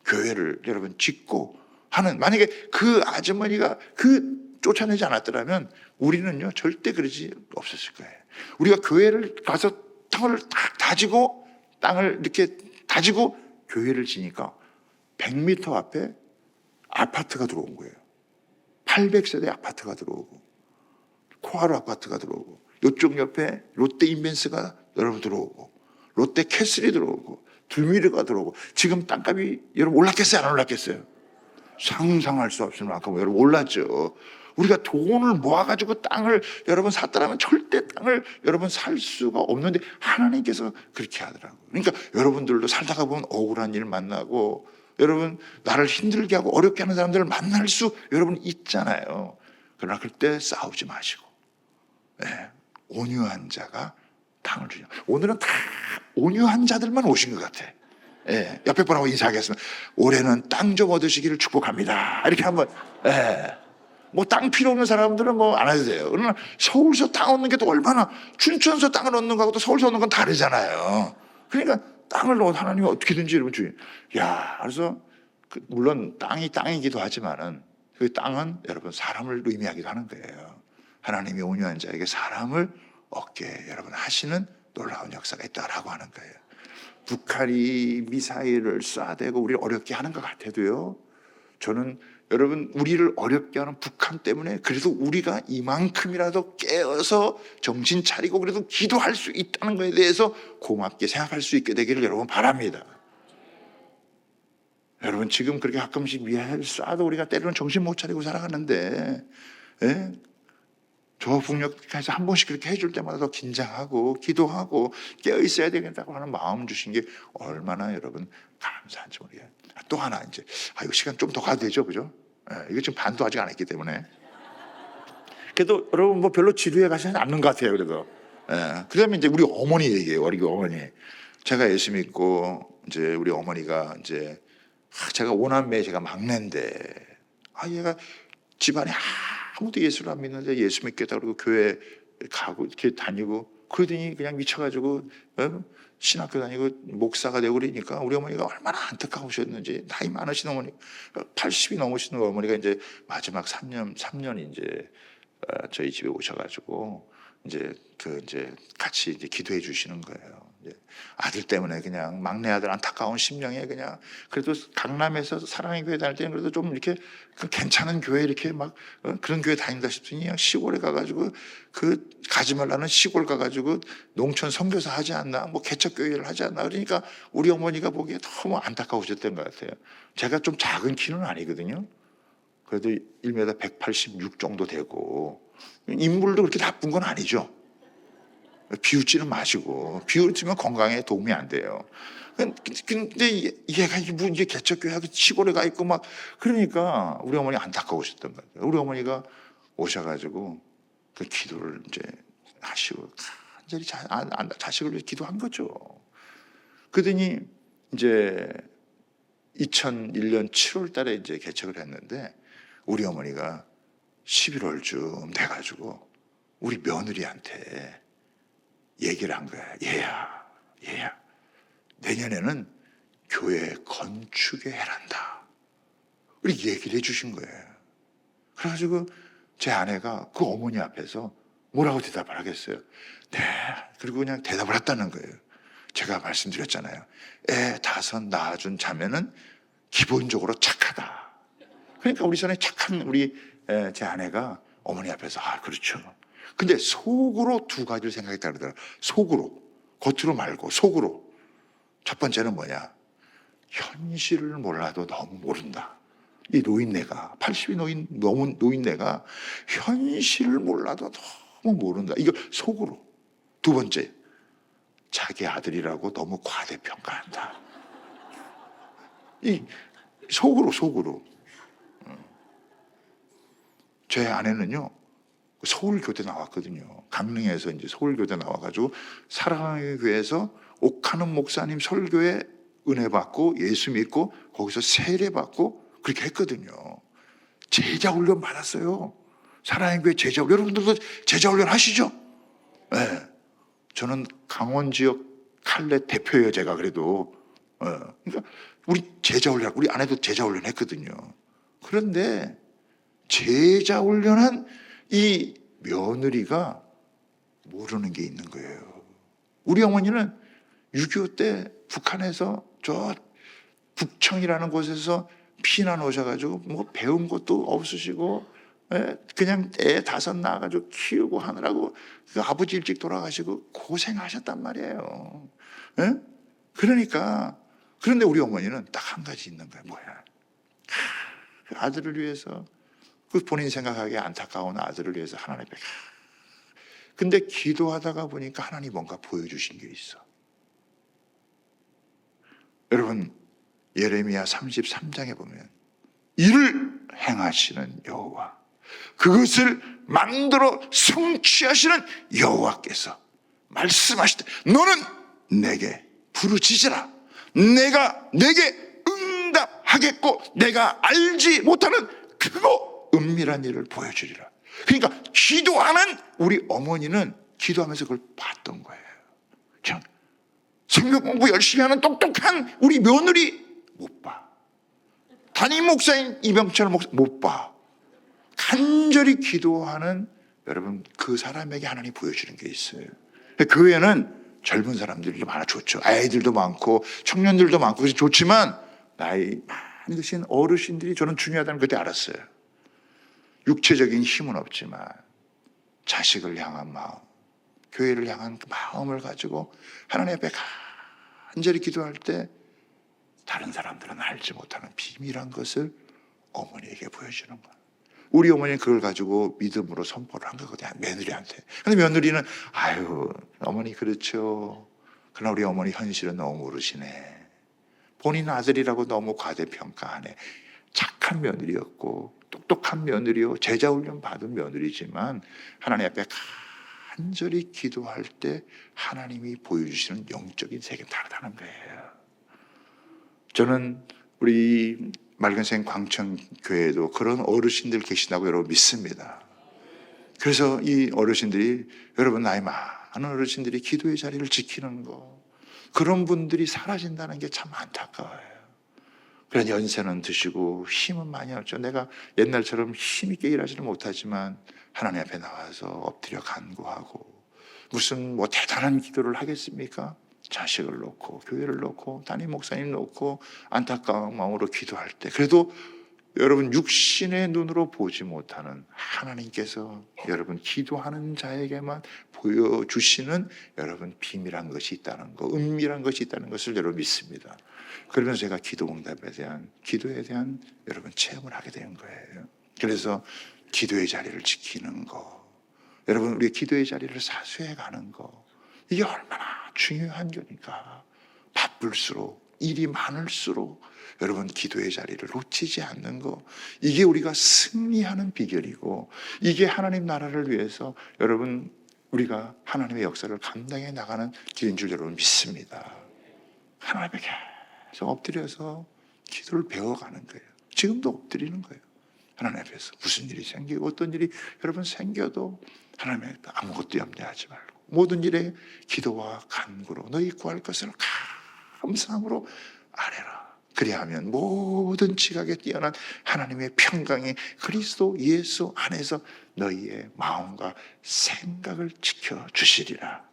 교회를 여러분 짓고 하는 만약에 그 아주머니가 쫓아내지 않았더라면 우리는요 절대 그러지 없었을 거예요. 우리가 교회를 가서 땅을 딱 다지고 땅을 이렇게 다지고 교회를 지니까 100m 앞에 아파트가 들어온 거예요. 800세대 아파트가 들어오고 코하루 아파트가 들어오고 이쪽 옆에 롯데 인벤스가 여러분 들어오고 롯데 캐슬이 들어오고 두미르가 들어오고 지금 땅값이 여러분 올랐겠어요? 안 올랐겠어요? 상상할 수 없을 만큼 여러분 올랐죠. 우리가 돈을 모아가지고 땅을 여러분 샀더라면 절대 땅을 여러분 살 수가 없는데 하나님께서 그렇게 하더라고요. 그러니까 여러분들도 살다가 보면 억울한 일 만나고 여러분 나를 힘들게 하고 어렵게 하는 사람들을 만날 수 여러분 있잖아요. 그러나 그때 싸우지 마시고 네, 온유한 자가 땅을 주죠. 오늘은 다 온유한 자들만 오신 것 같아. 예, 옆에 분하고 인사하겠습니다. 올해는 땅 좀 얻으시기를 축복합니다. 이렇게 한번 뭐 땅 필요 없는 사람들은 뭐 안 해도 돼요. 그러나 서울서 땅 얻는 게 또 얼마나 춘천서 땅을 얻는 거하고 또 서울서 얻는 건 다르잖아요. 그러니까 땅을 하나님이 어떻게든지 여러분 주인. 야, 그래서 물론 땅이 땅이기도 하지만은 그 땅은 여러분 사람을 의미하기도 하는 거예요. 하나님이 온유한 자에게 사람을 얻게 여러분 하시는 놀라운 역사가 있다라고 하는 거예요. 북한이 미사일을 쏴대고 우리를 어렵게 하는 것 같아도요. 저는 여러분 우리를 어렵게 하는 북한 때문에 그래도 우리가 이만큼이라도 깨어서 정신 차리고 그래도 기도할 수 있다는 것에 대해서 고맙게 생각할 수 있게 되기를 여러분 바랍니다. 여러분 지금 그렇게 가끔씩 미사일 쏴도 우리가 때로는 정신 못 차리고 살아가는데 예? 저 북녘에서 한 번씩 그렇게 해줄 때마다 더 긴장하고 기도하고 깨어 있어야 되겠다고 하는 마음 주신 게 얼마나 여러분 감사한지 모르겠어요. 또 하나 이제 이거 시간 좀 더 가도 되죠, 그죠? 예, 이거 지금 반도 아직 안 했기 때문에 그래도 여러분 뭐 별로 지루해 가시지 않는 것 같아요. 그래도. 예. 그다음에 이제 우리 어머니 얘기예요. 우리 어머니. 제가 예수 믿고 이제 우리 어머니가 이제 제가 오남매 제가 막내인데 얘가 집안에 아무도 예수를 안 믿는데 예수 믿겠다 그러고 교회 가고 이렇게 다니고 그러더니 그냥 미쳐가지고 신학교 다니고 목사가 되고 그러니까 우리 어머니가 얼마나 안타까우셨는지 나이 많으신 어머니 80이 넘으시는 어머니가 이제 마지막 3년 이제 저희 집에 오셔가지고 이제 이제 같이 이제 기도해 주시는 거예요. 이제 아들 때문에 그냥 막내 아들 안타까운 심령에 그냥 그래도 강남에서 사랑의 교회 다닐 때는 그래도 좀 이렇게 괜찮은 교회 이렇게 막 그런 교회 다닌다 싶더니 그냥 시골에 가가지고 가지 말라는 시골 가가지고 농촌 선교사 하지 않나 뭐 개척교회를 하지 않나 그러니까 우리 어머니가 보기에 너무 안타까우셨던 것 같아요. 제가 좀 작은 키는 아니거든요. 그래도 1m 186 정도 되고 인물도 그렇게 나쁜 건 아니죠. 비웃지는 마시고 비웃으면 건강에 도움이 안 돼요. 근데 얘가 이제 개척교회하고 시골에 가 있고 막 그러니까 우리 어머니 안타까우셨던 것 같아요. 우리 어머니가 오셔가지고 그 기도를 이제 하시고 간절히 자식을 위해 기도한 거죠. 그러더니 이제 2001년 7월 달에 이제 개척을 했는데 우리 어머니가 11월쯤 돼가지고 우리 며느리한테 얘기를 한 거야. 얘야, 내년에는 교회 건축에 해란다. 이렇게 얘기를 해주신 거예요. 그래가지고 제 아내가 그 어머니 앞에서 뭐라고 대답을 하겠어요? 네. 그리고 그냥 대답을 했다는 거예요. 제가 말씀드렸잖아요. 애 5 낳아준 자매는 기본적으로 착하다. 그러니까 우리 전에 착한 제 아내가 어머니 앞에서 그렇죠. 근데 속으로 2가지를 생각했다 그러더라고요. 속으로, 겉으로 말고 속으로. 첫 번째는 뭐냐? 현실을 몰라도 너무 모른다. 이 노인네가 80이 넘은 노인네가 현실을 몰라도 너무 모른다. 이거 속으로. 2번째, 자기 아들이라고 너무 과대평가한다. 이 속으로. 제 아내는요 서울교대 나왔거든요. 강릉에서 이제 서울교대 나와가지고 사랑의 교회에서 옥하는 목사님 설교에 은혜 받고 예수 믿고 거기서 세례 받고 그렇게 했거든요. 제자 훈련 받았어요. 사랑의 교회 제자 훈련. 여러분들도 제자 훈련 하시죠? 네. 저는 강원 지역 칼레 대표예요. 제가 그래도. 그러니까 우리 제자 훈련, 우리 아내도 제자 훈련 했거든요. 그런데 제자 훈련한 이 며느리가 모르는 게 있는 거예요. 우리 어머니는 6.25 때 북한에서 저 북청이라는 곳에서 피난 오셔가지고 뭐 배운 것도 없으시고 그냥 애 5 낳아가지고 키우고 하느라고 그 아버지 일찍 돌아가시고 고생하셨단 말이에요. 그러니까 그런데 우리 어머니는 딱 한 가지 있는 거예요. 뭐야? 그 아들을 위해서 그 본인 생각하기에 안타까운 아들을 위해서 하나님 앞에 근데 기도하다가 보니까 하나님 뭔가 보여주신 게 있어. 여러분 예레미야 33장에 보면 이를 행하시는 여호와 그것을 만들어 성취하시는 여호와께서 말씀하시되 너는 내게 부르짖으라 내가 내게 응답하겠고 내가 알지 못하는 크고 은밀한 일을 보여주리라. 그러니까 기도하는 우리 어머니는 기도하면서 그걸 봤던 거예요. 참 성경 공부 열심히 하는 똑똑한 우리 며느리 못 봐. 담임 목사인 이병철 목사 못 봐. 간절히 기도하는 여러분 그 사람에게 하나님 보여주는 게 있어요. 교회는 젊은 사람들도 많아 좋죠. 아이들도 많고 청년들도 많고 그래서 좋지만 나이 많이 드신 어르신들이 저는 중요하다는 그때 알았어요. 육체적인 힘은 없지만 자식을 향한 마음, 교회를 향한 그 마음을 가지고 하나님 앞에 간절히 기도할 때 다른 사람들은 알지 못하는 비밀한 것을 어머니에게 보여주는 거야. 우리 어머니는 그걸 가지고 믿음으로 선포를 한 거거든요. 며느리한테. 근데 며느리는 아유 어머니 그렇죠. 그러나 우리 어머니 현실은 너무 모르시네. 본인 아들이라고 너무 과대평가하네. 착한 며느리였고 똑똑한 며느리요, 제자 훈련 받은 며느리지만 하나님 앞에 간절히 기도할 때 하나님이 보여주시는 영적인 세계는 다르다는 거예요. 저는 우리 맑은생 광천교회에도 그런 어르신들 계신다고 여러분 믿습니다. 그래서 이 어르신들이, 여러분 나이 많은 어르신들이 기도의 자리를 지키는 거, 그런 분들이 사라진다는 게 참 안타까워요. 그런 연세는 드시고 힘은 많이 없죠. 내가 옛날처럼 힘있게 일하지는 못하지만 하나님 앞에 나와서 엎드려 간구하고, 무슨 뭐 대단한 기도를 하겠습니까? 자식을 놓고 교회를 놓고 담임 목사님 놓고 안타까운 마음으로 기도할 때, 그래도 여러분 육신의 눈으로 보지 못하는 하나님께서 여러분 기도하는 자에게만 보여주시는 여러분 비밀한 것이 있다는 것, 은밀한 것이 있다는 것을 여러분 믿습니다. 그러면서 제가 기도응답에 대한, 기도에 대한 여러분 체험을 하게 된 거예요. 그래서 기도의 자리를 지키는 거, 여러분 우리 기도의 자리를 사수해 가는 거, 이게 얼마나 중요한 거니까. 바쁠수록, 일이 많을수록 여러분 기도의 자리를 놓치지 않는 거, 이게 우리가 승리하는 비결이고, 이게 하나님 나라를 위해서 여러분 우리가 하나님의 역사를 감당해 나가는 길인 줄 여러분 믿습니다. 하나님 앞에 계속 엎드려서 기도를 배워가는 거예요. 지금도 엎드리는 거예요. 하나님 앞에서 무슨 일이 생기고 어떤 일이 여러분 생겨도 하나님 앞에 아무것도 염려하지 말고 모든 일에 기도와 간구로 너희 구할 것을 감사함으로 아뢰라. 그리하면 모든 지각에 뛰어난 하나님의 평강이 그리스도 예수 안에서 너희의 마음과 생각을 지켜주시리라.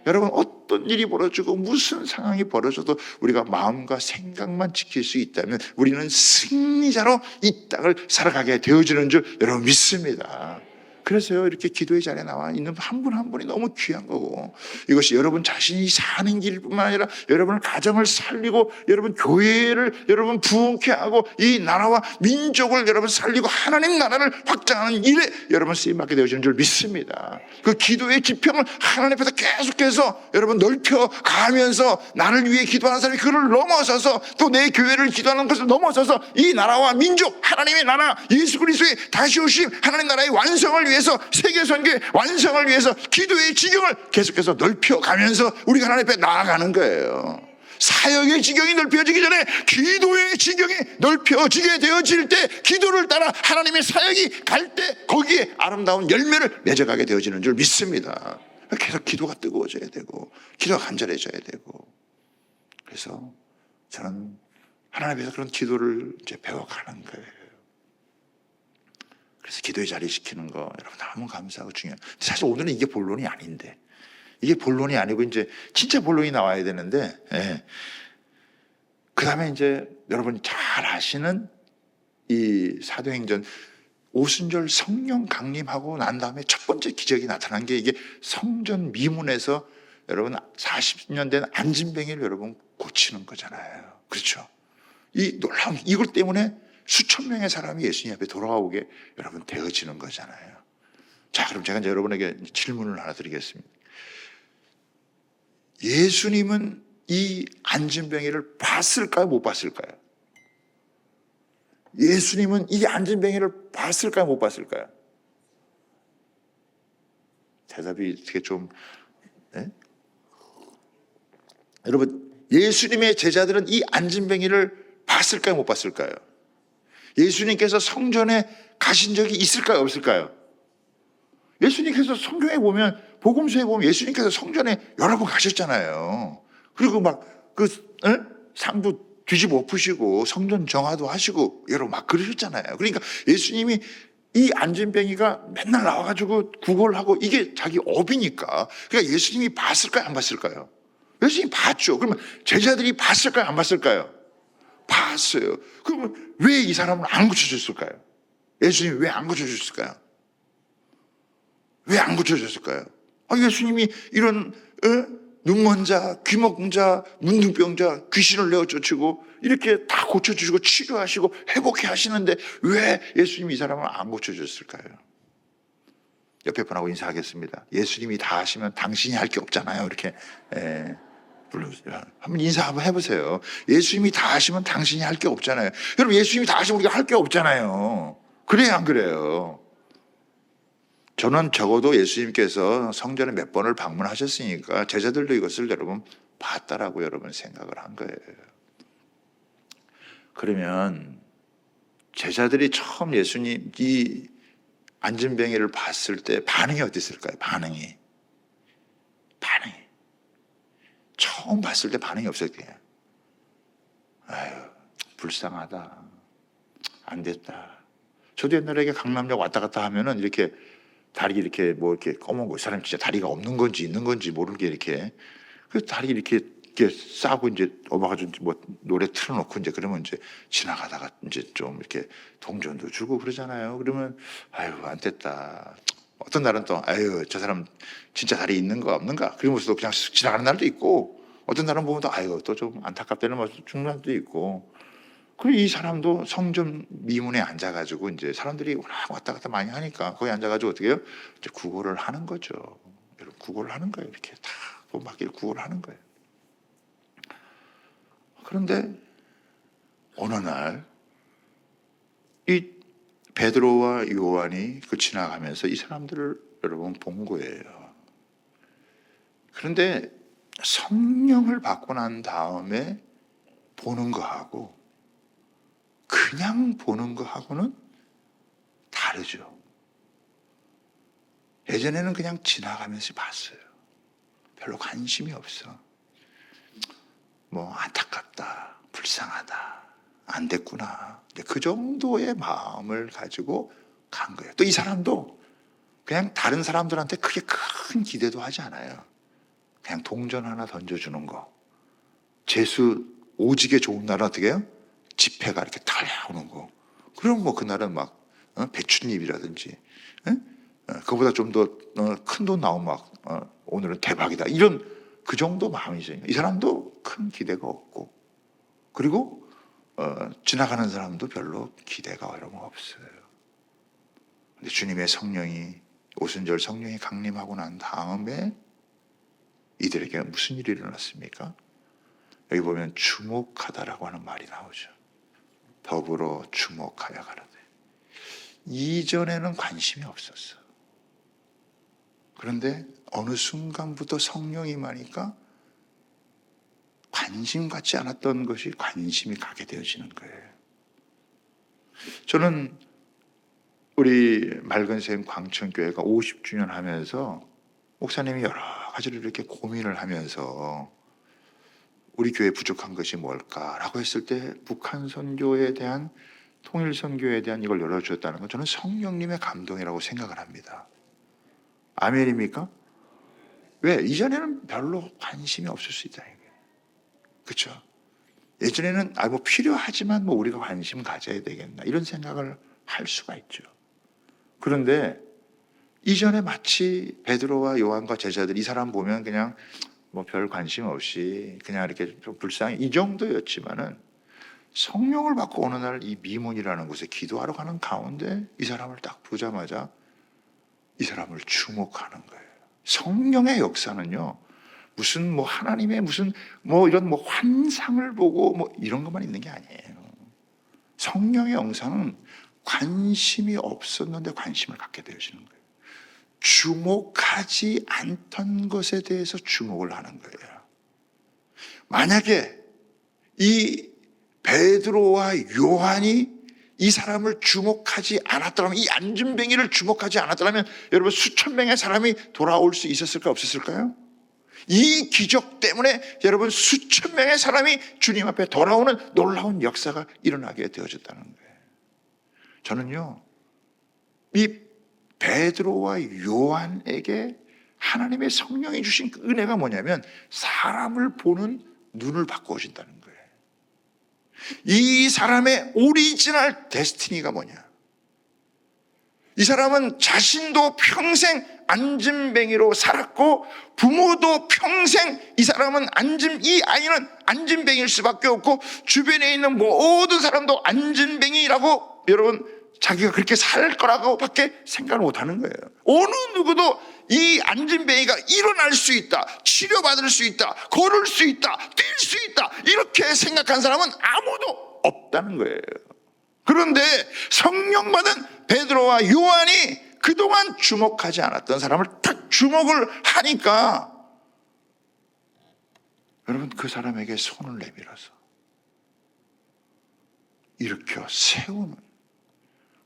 여러분 어떤 일이 벌어지고 무슨 상황이 벌어져도 우리가 마음과 생각만 지킬 수 있다면 우리는 승리자로 이 땅을 살아가게 되어지는 줄 여러분 믿습니다. 그래서요, 이렇게 기도의 자리에 나와 있는 한 분 한 분이 너무 귀한 거고, 이것이 여러분 자신이 사는 길뿐만 아니라 여러분 가정을 살리고 여러분 교회를 여러분 부흥케 하고 이 나라와 민족을 여러분 살리고 하나님 나라를 확장하는 일에 여러분 쓰임받게 되어지는 줄 믿습니다. 그 기도의 지평을 하나님 앞에서 계속해서 여러분 넓혀 가면서 나를 위해 기도하는 사람이 그를 넘어서서 또 내 교회를 기도하는 것을 넘어서서 이 나라와 민족, 하나님의 나라, 예수 그리스도의 다시 오심, 하나님 나라의 완성을 위해서, 세계 선교의 완성을 위해서 기도의 지경을 계속해서 넓혀가면서 우리가 하나님 앞에 나아가는 거예요. 사역의 지경이 넓혀지기 전에 기도의 지경이 넓혀지게 되어질 때, 기도를 따라 하나님의 사역이 갈 때 거기에 아름다운 열매를 맺어가게 되어지는 줄 믿습니다. 계속 기도가 뜨거워져야 되고 기도가 간절해져야 되고, 그래서 저는 하나님 앞에서 그런 기도를 이제 배워가는 거예요. 그래서 기도의 자리 지키는 거 여러분 너무 감사하고 중요해요. 사실 오늘은 이게 본론이 아닌데, 이게 본론이 아니고 이제 진짜 본론이 나와야 되는데, 그 다음에 이제 여러분 잘 아시는 이 사도행전 오순절 성령 강림하고 난 다음에 첫 번째 기적이 나타난 게 이게 성전 미문에서 여러분 40년 된 안진뱅이를 여러분 고치는 거잖아요. 그렇죠? 이 놀라운 이것 때문에 수천 명의 사람이 예수님 앞에 돌아오게 여러분 되어지는 거잖아요. 자, 그럼 제가 이제 여러분에게 질문을 하나 드리겠습니다. 예수님은 이 안진뱅이를 봤을까요? 못 봤을까요? 예수님은 이 안진뱅이를 봤을까요? 못 봤을까요? 대답이 어떻게 좀, 네? 여러분, 예수님의 제자들은 이 안진뱅이를 봤을까요? 못 봤을까요? 예수님께서 성전에 가신 적이 있을까요? 없을까요? 예수님께서 성경에 보면, 복음서에 보면 예수님께서 성전에 여러 번 가셨잖아요. 그리고 막 그 상부 뒤집어 엎으시고 성전 정화도 하시고 여러 막 그러셨잖아요. 그러니까 예수님이 이 안진뱅이가 맨날 나와가지고 구걸을 하고 이게 자기 업이니까, 그러니까 예수님이 봤을까요? 안 봤을까요? 예수님이 봤죠. 그러면 제자들이 봤을까요? 안 봤을까요? 봤어요. 그러면 왜 이 사람을 안 고쳐줬을까요? 예수님이 왜 안 고쳐줬을까요? 왜 안 고쳐줬을까요? 예수님이 이런 눈먼 자, 귀 먹은 자, 문둥병자, 귀신을 내어 쫓고 이렇게 다 고쳐주시고 치료하시고 회복해 하시는데 왜 예수님이 이 사람을 안 고쳐줬을까요? 옆에 분하고 인사하겠습니다. 예수님이 다 하시면 당신이 할 게 없잖아요. 이렇게 불러보세요. 한번 인사 한번 해보세요. 예수님이 다 하시면 당신이 할 게 없잖아요. 여러분, 예수님이 다 하시면 우리가 할 게 없잖아요. 그래요, 안 그래요? 저는 적어도 예수님께서 성전에 몇 번을 방문하셨으니까 제자들도 이것을 여러분 봤다라고 여러분 생각을 한 거예요. 그러면 제자들이 처음 예수님 이 안진뱅이를 봤을 때 반응이 어땠을까요? 반응이 처음 봤을 때 반응이 없었대요. 아유, 불쌍하다, 안 됐다. 저도 옛날에 강남역 왔다 갔다 하면은 이렇게 다리 이렇게 뭐 이렇게 검은 거, 이 사람 진짜 다리가 없는 건지 있는 건지 모르게 이렇게 그 다리 이렇게 싸고 이제 엄마가지고 뭐 노래 틀어놓고 이제 그러면 이제 지나가다가 이제 좀 이렇게 동전도 주고 그러잖아요. 그러면 아유, 안 됐다. 어떤 날은 또 아유, 저 사람 진짜 다리 있는가 없는가 그러면서도 그냥 지나가는 날도 있고, 어떤 날은 보면 또 아유, 또 좀 안타깝다는 말도 죽는 날도 있고. 그리고 이 사람도 성전 미문에 앉아가지고 이제 사람들이 워낙 왔다 갔다 많이 하니까 거기 앉아가지고 어떻게 해요? 이제 구걸을 하는 거죠. 여러분, 구걸을 하는 거예요. 이렇게 다 돈 받기를 구걸을 하는 거예요. 그런데 어느 날 이 베드로와 요한이 그 지나가면서 이 사람들을 여러분 본 거예요. 그런데 성령을 받고 난 다음에 보는 거하고 그냥 보는 거하고는 다르죠. 예전에는 그냥 지나가면서 봤어요. 별로 관심이 없어. 뭐 안타깝다, 불쌍하다, 안 됐구나. 그 정도의 마음을 가지고 간 거예요. 또 이 사람도 그냥 다른 사람들한테 크게 큰 기대도 하지 않아요. 그냥 동전 하나 던져주는 거. 재수 오지게 좋은 날은 어떻게 해요? 지폐가 이렇게 달려오는 거. 그럼 뭐 그날은 막 배춧잎이라든지 그보다 좀 더 큰 돈 나오면 막 오늘은 대박이다, 이런 그 정도 마음이죠. 이 사람도 큰 기대가 없고, 그리고 지나가는 사람도 별로 기대가 여러분 없어요. 근데 주님의 성령이, 오순절 성령이 강림하고 난 다음에 이들에게 무슨 일이 일어났습니까? 여기 보면 주목하다라고 하는 말이 나오죠. 더불어 주목하여 가라되. 이전에는 관심이 없었어. 그런데 어느 순간부터 성령이 임하니까 관심 갖지 않았던 것이 관심이 가게 되어지는 거예요. 저는 우리 맑은샘 광천교회가 50주년 하면서 목사님이 여러 가지를 이렇게 고민을 하면서 우리 교회 부족한 것이 뭘까라고 했을 때 북한 선교에 대한, 통일 선교에 대한 이걸 열어주었다는 건 저는 성령님의 감동이라고 생각을 합니다. 아멘입니까? 왜? 이전에는 별로 관심이 없을 수 있다. 그렇죠? 예전에는 뭐 필요하지만 뭐 우리가 관심 가져야 되겠나 이런 생각을 할 수가 있죠. 그런데 이전에 마치 베드로와 요한과 제자들, 이 사람 보면 그냥 뭐 별 관심 없이 그냥 이렇게 좀 불쌍히 이 정도였지만은 성령을 받고 어느 날 이 미문이라는 곳에 기도하러 가는 가운데 이 사람을 딱 보자마자 이 사람을 주목하는 거예요. 성령의 역사는요, 무슨 뭐 하나님의 무슨 뭐 이런 뭐 환상을 보고 뭐 이런 것만 있는 게 아니에요. 성령의 영상은 관심이 없었는데 관심을 갖게 되어지는 거예요. 주목하지 않던 것에 대해서 주목을 하는 거예요. 만약에 이 베드로와 요한이 이 사람을 주목하지 않았더라면, 이 안진뱅이를 주목하지 않았더라면 여러분 수천 명의 사람이 돌아올 수 있었을까 없었을까요? 이 기적 때문에 여러분 수천 명의 사람이 주님 앞에 돌아오는 놀라운 역사가 일어나게 되어졌다는 거예요. 저는요, 이 베드로와 요한에게 하나님의 성령이 주신 그 은혜가 뭐냐면 사람을 보는 눈을 바꿔주신다는 거예요. 이 사람의 오리지널 데스티니가 뭐냐? 이 사람은 자신도 평생 안진뱅이로 살았고 부모도 평생 이 사람은 이 아이는 안진뱅이일 수밖에 없고 주변에 있는 모든 사람도 안진뱅이라고 여러분 자기가 그렇게 살 거라고 밖에 생각을 못하는 거예요. 어느 누구도 이 안진뱅이가 일어날 수 있다, 치료받을 수 있다, 걸을 수 있다, 뛸 수 있다 이렇게 생각한 사람은 아무도 없다는 거예요. 그런데 성령 받은 베드로와 요한이 그동안 주목하지 않았던 사람을 딱 주목을 하니까 여러분 그 사람에게 손을 내밀어서 일으켜 세우는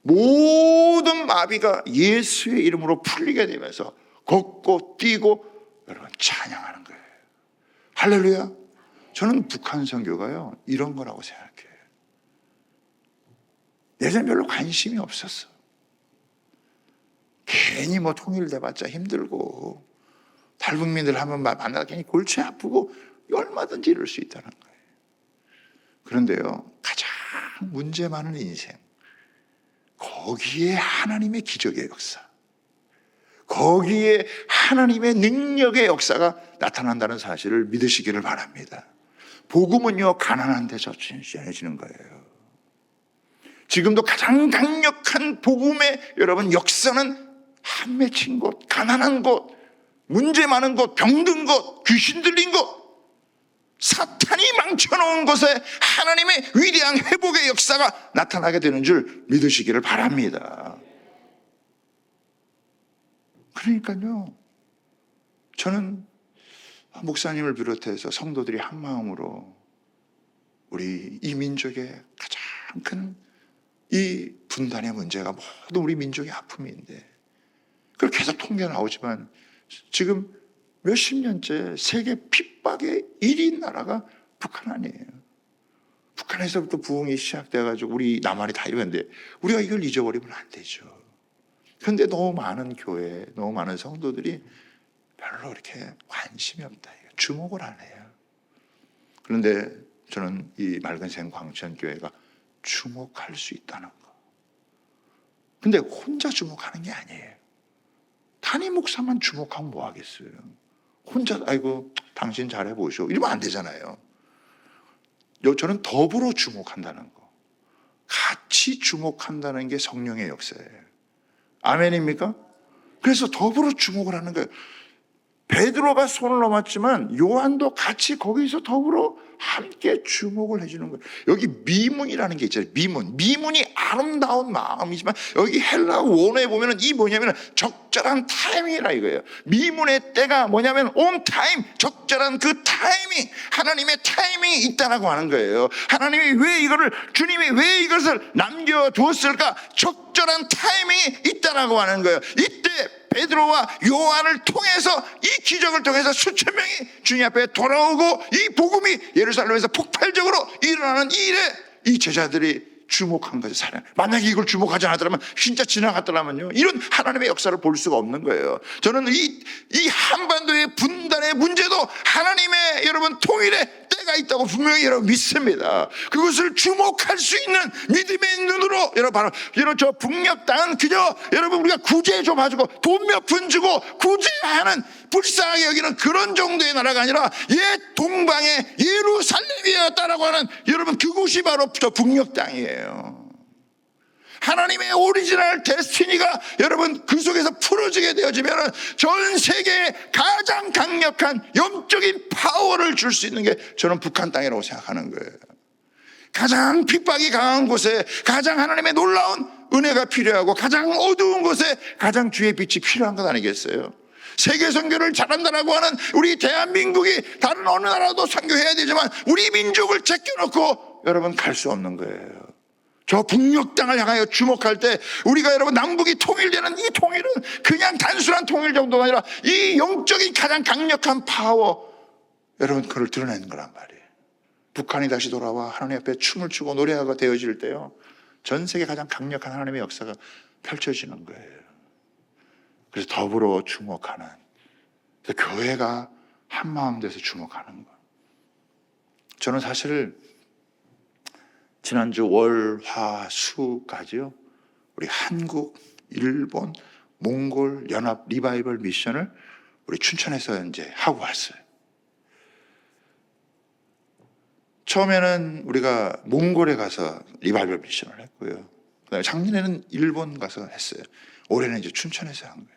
모든 마비가 예수의 이름으로 풀리게 되면서 걷고 뛰고 여러분 찬양하는 거예요. 할렐루야. 저는 북한 선교가요 이런 거라고 생각해요. 예전에 별로 관심이 없었어. 괜히 뭐 통일돼봤자 힘들고 탈북민들 한번 만나다 괜히 골치 아프고 얼마든지 이럴 수 있다는 거예요. 그런데요 가장 문제 많은 인생, 거기에 하나님의 기적의 역사, 거기에 하나님의 능력의 역사가 나타난다는 사실을 믿으시기를 바랍니다. 복음은요 가난한 데서 전해지는 거예요. 지금도 가장 강력한 복음의 여러분 역사는 한 맺힌 곳, 가난한 곳, 문제 많은 곳, 병든 곳, 귀신 들린 곳, 사탄이 망쳐놓은 곳에 하나님의 위대한 회복의 역사가 나타나게 되는 줄 믿으시기를 바랍니다. 그러니까요 저는 목사님을 비롯해서 성도들이 한 마음으로 우리 이 민족의 가장 큰 이 분단의 문제가 모든 우리 민족의 아픔인데 그걸 계속 통계 나오지만 지금 몇십 년째 세계 핍박의 1위 나라가 북한 아니에요. 북한에서부터 부흥이 시작돼가지고 우리 남한이 다 이러는데 우리가 이걸 잊어버리면 안 되죠. 그런데 너무 많은 교회, 너무 많은 성도들이 별로 이렇게 관심이 없다. 주목을 안 해요. 그런데 저는 이 맑은생 광천교회가 주목할 수 있다는 거. 근데 혼자 주목하는 게 아니에요. 담임 목사만 주목하면 뭐 하겠어요. 혼자 아이고 당신 잘해보시오 이러면 안 되잖아요. 저는 더불어 주목한다는 거, 같이 주목한다는 게 성령의 역사예요. 아멘입니까? 그래서 더불어 주목을 하는 거예요. 베드로가 손을 넘었지만 요한도 같이 거기서 더불어 함께 주목을 해주는 거예요. 여기 미문이라는 게 있잖아요. 미문이 아름다운 마음이지만 여기 헬라 원어에 보면은 이 뭐냐면 적절한 타이밍이라 이거예요. 미문의 때가 뭐냐면 on time, 적절한 그 타이밍, 하나님의 타이밍이 있다라고 하는 거예요. 하나님이 왜 이거를, 주님이 왜 이것을 남겨두었을까? 적절한 타이밍이 있다라고 하는 거예요. 이때 베드로와 요한을 통해서 이 기적을 통해서 수천 명이 주님 앞에 돌아오고 이 복음이 예루살렘에서 폭발적으로 일어나는 이 일에 이 제자들이 주목한 거죠. 만약에 이걸 주목하지 않았더라면 진짜 지나갔더라면요 이런 하나님의 역사를 볼 수가 없는 거예요. 저는 이 한반도의 분단의 문제도 하나님의 여러분 통일의 때가 있다고 분명히 여러분 믿습니다. 그것을 주목할 수 있는 믿음의 눈으로 여러분 바로 저 북녘 땅은 그저 여러분 우리가 구제 좀 해주고 돈 몇 푼 주고 구제하는 불쌍하게 여기는 그런 정도의 나라가 아니라 옛 동방의 예루살렘이었다라고 하는 여러분 그곳이 바로 저 북녘 땅이에요. 하나님의 오리지널 데스티니가 여러분 그 속에서 풀어지게 되어지면 전 세계에 가장 강력한 영적인 파워를 줄 수 있는 게 저는 북한 땅이라고 생각하는 거예요. 가장 핍박이 강한 곳에 가장 하나님의 놀라운 은혜가 필요하고 가장 어두운 곳에 가장 주의 빛이 필요한 것 아니겠어요? 세계 선교를 잘한다라고 하는 우리 대한민국이 다른 어느 나라도 선교해야 되지만 우리 민족을 제껴놓고 여러분 갈 수 없는 거예요. 저 북녘 땅을 향하여 주목할 때 우리가 여러분 남북이 통일되는 이 통일은 그냥 단순한 통일 정도가 아니라 이 영적인 가장 강력한 파워 여러분 그걸 드러내는 거란 말이에요. 북한이 다시 돌아와 하나님 앞에 춤을 추고 노래하고 되어질 때요 전 세계 가장 강력한 하나님의 역사가 펼쳐지는 거예요. 그래서 더불어 주목하는, 그래서 교회가 한마음 돼서 주목하는 거. 저는 사실 지난주 월, 화, 수까지요 우리 한국, 일본, 몽골 연합 리바이벌 미션을 우리 춘천에서 이제 하고 왔어요. 처음에는 우리가 몽골에 가서 리바이벌 미션을 했고요. 그다음에 작년에는 일본 가서 했어요. 올해는 이제 춘천에서 한 거예요.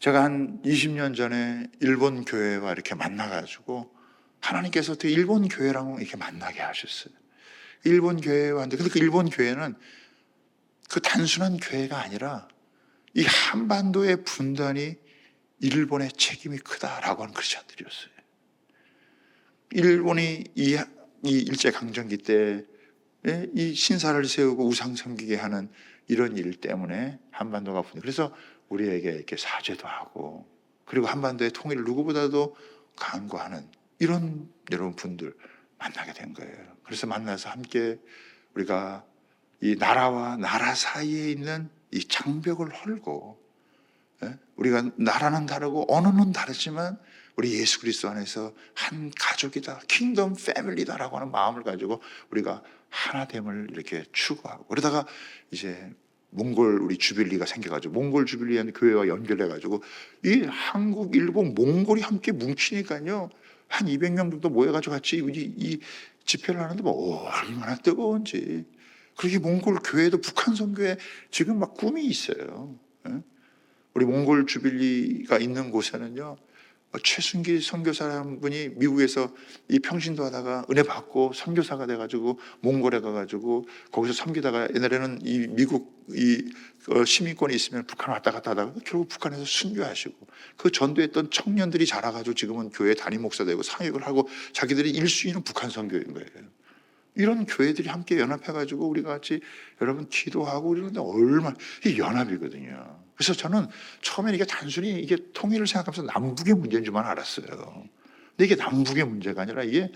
제가 한 20년 전에 일본 교회와 이렇게 만나가지고 하나님께서 어떻게 일본 교회랑 이렇게 만나게 하셨어요. 일본 교회에 왔는데, 근데 그 일본 교회는 그 단순한 교회가 아니라 이 한반도의 분단이 일본의 책임이 크다라고 하는 크리스천들이었어요. 일본이 이 일제강점기 때 이 신사를 세우고 우상 섬기게 하는 이런 일 때문에 한반도가 분단. 그래서 우리에게 이렇게 사죄도 하고, 그리고 한반도의 통일을 누구보다도 강구하는 이런 여러분 분들 만나게 된 거예요. 그래서 만나서 함께 우리가 이 나라와 나라 사이에 있는 이 장벽을 헐고, 우리가 나라는 다르고 언어는 다르지만 우리 예수 그리스도 안에서 한 가족이다, 킹덤 패밀리다라고 하는 마음을 가지고 우리가 하나됨을 이렇게 추구하고, 그러다가 이제 몽골 우리 주빌리가 생겨가지고 몽골 주빌리한 교회와 연결해가지고 이 한국, 일본, 몽골이 함께 뭉치니까요, 한 200명 정도 모여가지고 같이 이 집회를 하는데 뭐 얼마나 뜨거운지. 그렇게 몽골 교회도 북한 선교에 지금 막 꿈이 있어요. 우리 몽골 주빌리가 있는 곳에는요, 최순기 선교사라는 분이 미국에서 이 평신도 하다가 은혜 받고 선교사가 돼가지고 몽골에 가가지고 거기서 섬기다가, 옛날에는 이 미국 시민권이 있으면 북한 왔다 갔다 하다가 결국 북한에서 순교하시고, 그 전도했던 청년들이 자라가지고 지금은 교회 담임 목사 되고 사역을 하고 자기들이 1순위는 북한 선교인 거예요. 이런 교회들이 함께 연합해가지고 우리가 같이 여러분 기도하고 이러는데 얼마나 이 연합이거든요. 그래서 저는 처음에 이게 단순히 이게 통일을 생각하면서 남북의 문제인 줄만 알았어요. 근데 이게 남북의 문제가 아니라 이게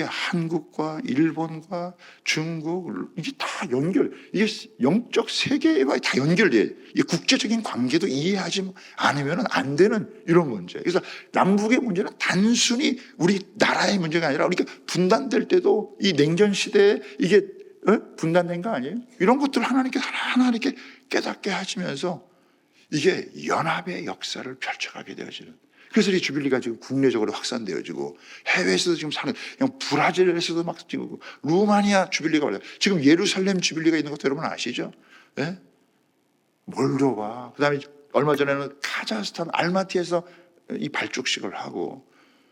한국과 일본과 중국, 이게 다 이게 영적 세계와 다 연결돼요. 이 국제적인 관계도 이해하지 않으면 안 되는 이런 문제. 그래서 남북의 문제는 단순히 우리 나라의 문제가 아니라 우리가 분단될 때도 이 냉전 시대에 이게 분단된 거 아니에요? 이런 것들을 하나님께 하나하나 이렇게 깨닫게 하시면서 이게 연합의 역사를 펼쳐가게 되어지는. 그래서 이 주빌리가 지금 국내적으로 확산되어지고, 해외에서도 지금 사는, 그냥 브라질에서도 막 지금 루마니아 주빌리가 올라요. 지금 예루살렘 주빌리가 있는 것도 여러분 아시죠? 네? 몰도바, 그다음에 얼마 전에는 카자흐스탄 알마티에서 이 발족식을 하고,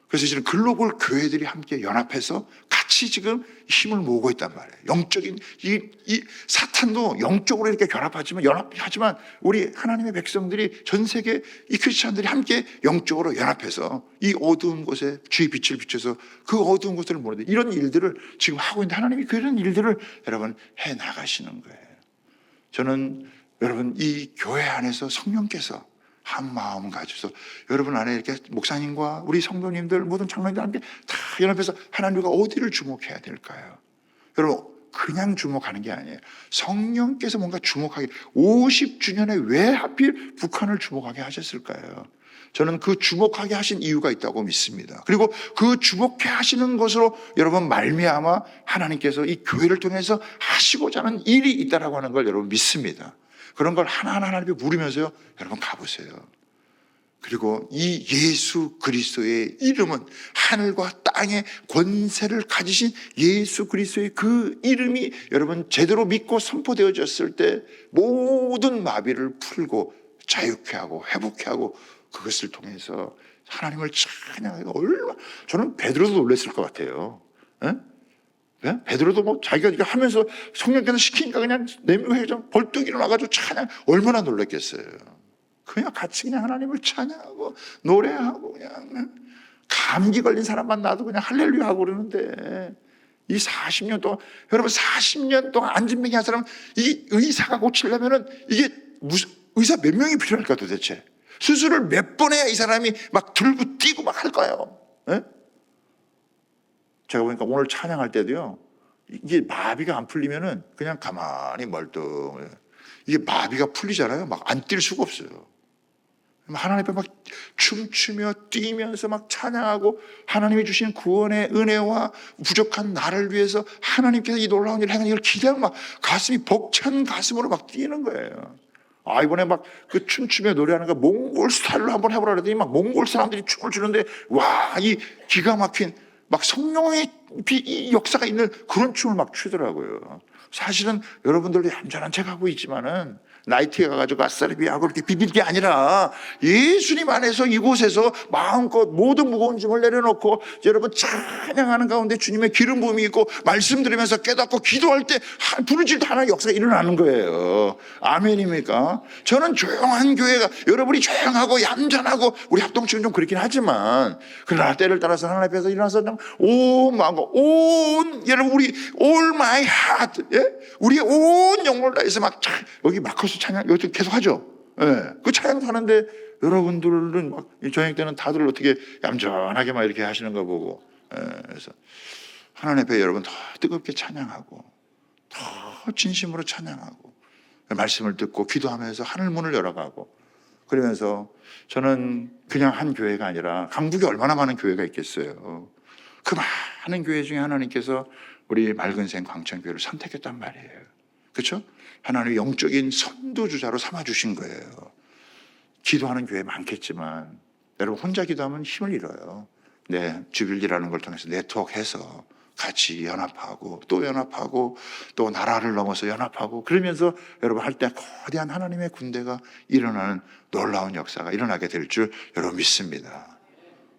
그래서 지금 글로벌 교회들이 함께 연합해서 같이 지금 힘을 모으고 있단 말이에요. 영적인 이 사탄도 영적으로 이렇게 연합하지만 우리 하나님의 백성들이, 전 세계 이 크리스찬들이 함께 영적으로 연합해서 이 어두운 곳에 주의 빛을 비춰서 그 어두운 곳을 모르는 이런 일들을 지금 하고 있는데, 하나님이 그런 일들을 여러분 해 나가시는 거예요. 저는 여러분 이 교회 안에서 성령께서 한 마음 가지고서 여러분 안에 이렇게 목사님과 우리 성도님들, 모든 장로님들 함께 다 연합해서 하나님과 어디를 주목해야 될까요? 여러분 그냥 주목하는 게 아니에요. 성령께서 뭔가 주목하게, 50주년에 왜 하필 북한을 주목하게 하셨을까요? 저는 그 주목하게 하신 이유가 있다고 믿습니다. 그리고 그 주목해 하시는 것으로 여러분 말미암아 하나님께서 이 교회를 통해서 하시고자 하는 일이 있다라고 하는 걸 여러분 믿습니다. 그런 걸 하나하나 하나님께 물으면서요, 여러분 가보세요. 그리고 이 예수 그리스도의 이름은 하늘과 땅의 권세를 가지신 예수 그리스도의 그 이름이 여러분 제대로 믿고 선포되어졌을 때 모든 마비를 풀고 자유케 하고 회복케 하고, 그것을 통해서 하나님을 찬양하고, 얼마나 저는 베드로도 놀랐을 것 같아요. 베드로도 뭐 자기가 하면서 성령께서 시키니까 그냥 내면에서 벌떡 일어나가지고 찬양, 얼마나 놀랐겠어요. 그냥 같이 그냥 하나님을 찬양하고 노래하고, 그냥 감기 걸린 사람만 나도 그냥 할렐루야 하고 그러는데, 이 40년 동안, 여러분 40년 동안 안진뱅이 한 사람은 이 의사가 고치려면은 이게 무슨 의사 몇 명이 필요할까 도대체? 수술을 몇 번 해야 이 사람이 막 들고 뛰고 막 할까요? 제가 보니까 오늘 찬양할 때도요, 이게 마비가 안 풀리면은 그냥 가만히 멀뚱, 이게 마비가 풀리잖아요. 막 안 뛸 수가 없어요. 하나님 앞에 막 춤추며 뛰면서 막 찬양하고, 하나님이 주신 구원의 은혜와 부족한 나를 위해서 하나님께서 이 놀라운 일을 행하는 걸 기대하고 막 가슴이 벅찬 가슴으로 막 뛰는 거예요. 이번에 막 그 춤추며 노래하는 거 몽골 스타일로 한번 해보라 그랬더니 막 몽골 사람들이 춤을 추는데, 와, 이 기가 막힌 막 성령의 이 역사가 있는 그런 춤을 막 추더라고요. 사실은 여러분들도 얌전한 척 하고 있지만은 나이트에 가가지고 아싸리비하고 이렇게 비빌 게 아니라 예수님 안에서 이곳에서 마음껏 모든 무거운 짐을 내려놓고 여러분 찬양하는 가운데 주님의 기름 부음이 있고 말씀 들으면서 깨닫고 기도할 때 부르짖을 하나의 역사가 일어나는 거예요. 아멘입니까? 저는 조용한 교회가, 여러분이 조용하고 얌전하고 우리 합동치는 좀 그렇긴 하지만, 그러나 때를 따라서 하나님 앞에서 일어나서 온 마음과 여러분 우리 all my heart, 예? 우리의 온 영혼을 다해서 막 여기 마커스 찬양 여기 계속 하죠. 예. 그 찬양 하는데 여러분들은 막 저녁 때는 다들 어떻게 얌전하게 막 이렇게 하시는 거 보고, 예. 그래서 하나님 앞에 여러분 더 뜨겁게 찬양하고 더 진심으로 찬양하고 말씀을 듣고 기도하면서 하늘 문을 열어가고, 그러면서 저는 그냥 한 교회가 아니라 강북에 얼마나 많은 교회가 있겠어요. 그 많은 교회 중에 하나님께서 우리 맑은샘 광천교회를 선택했단 말이에요. 그렇죠? 하나님의 영적인 선두주자로 삼아주신 거예요. 기도하는 교회 많겠지만 여러분 혼자 기도하면 힘을 잃어요. 주빌리라는 걸 통해서 네트워크해서 같이 연합하고 또 연합하고 또 나라를 넘어서 연합하고, 그러면서 여러분 할 때 거대한 하나님의 군대가 일어나는 놀라운 역사가 일어나게 될 줄 여러분 믿습니다.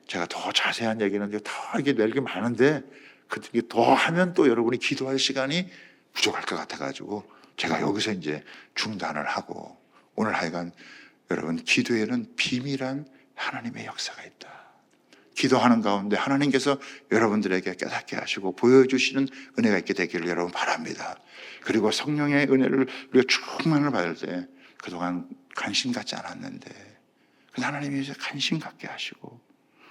제가 더 자세한 얘기는 더 이게 낼 게 많은데 그게 더 하면 또 여러분이 기도할 시간이 부족할 것 같아가지고 제가 여기서 이제 중단을 하고, 오늘 하여간 여러분 기도에는 비밀한 하나님의 역사가 있다. 기도하는 가운데 하나님께서 여러분들에게 깨닫게 하시고 보여주시는 은혜가 있게 되기를 여러분 바랍니다. 그리고 성령의 은혜를 우리가 충만을 받을 때 그동안 관심 갖지 않았는데 하나님이 이제 관심 갖게 하시고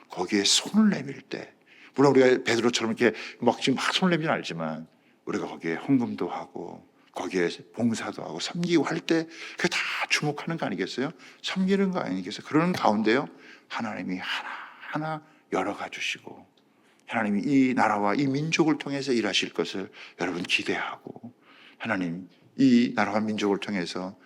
거기에 손을 내밀 때, 물론 우리가 베드로처럼 이렇게 막 지금 막 손을 내밀진 알지만 우리가 거기에 헌금도 하고 거기에 봉사도 하고 섬기고 할 때 그게 다 주목하는 거 아니겠어요? 섬기는 거 아니겠어요? 그러는 가운데요 하나님이 하나하나 열어가 주시고 하나님이 이 나라와 이 민족을 통해서 일하실 것을 여러분 기대하고, 하나님 이 나라와 민족을 통해서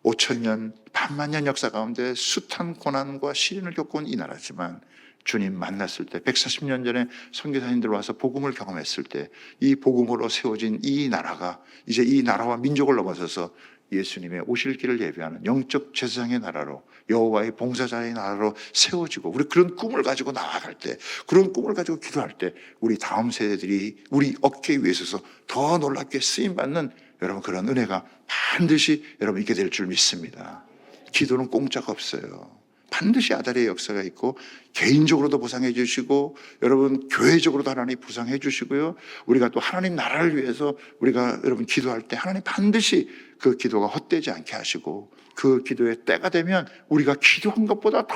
5,000년 반만년 역사 가운데 숱한 고난과 시련을 겪은 이 나라지만 주님 만났을 때 140년 전에 선교사님들 와서 복음을 경험했을 때 이 복음으로 세워진 이 나라가 이제 이 나라와 민족을 넘어서서 예수님의 오실 길을 예비하는 영적 제사장의 나라로, 여호와의 봉사자의 나라로 세워지고, 우리 그런 꿈을 가지고 나아갈 때, 그런 꿈을 가지고 기도할 때 우리 다음 세대들이 우리 어깨 위에 서서 더 놀랍게 쓰임받는 여러분 그런 은혜가 반드시 여러분 있게 될 줄 믿습니다. 기도는 공짜가 없어요. 반드시 아다리의 역사가 있고 개인적으로도 보상해 주시고 여러분 교회적으로도 하나님 보상해 주시고요. 우리가 또 하나님 나라를 위해서 우리가 여러분 기도할 때 하나님 반드시 그 기도가 헛되지 않게 하시고, 그 기도의 때가 되면 우리가 기도한 것보다 더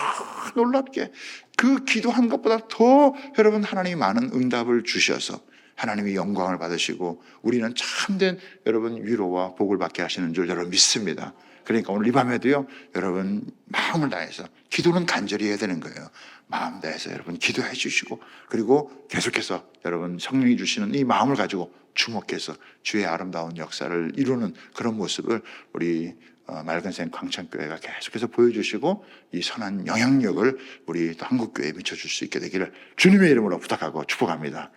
놀랍게, 그 기도한 것보다 더 여러분 하나님이 많은 응답을 주셔서 하나님이 영광을 받으시고 우리는 참된 여러분 위로와 복을 받게 하시는 줄 여러분 믿습니다. 그러니까 오늘 이 밤에도요 여러분 마음을 다해서, 기도는 간절히 해야 되는 거예요. 마음 다해서 여러분 기도해 주시고, 그리고 계속해서 여러분 성령이 주시는 이 마음을 가지고 주목해서 주의 아름다운 역사를 이루는 그런 모습을 우리 맑은샘 광천교회가 계속해서 보여주시고 이 선한 영향력을 우리 또 한국교회에 미쳐줄 수 있게 되기를 주님의 이름으로 부탁하고 축복합니다.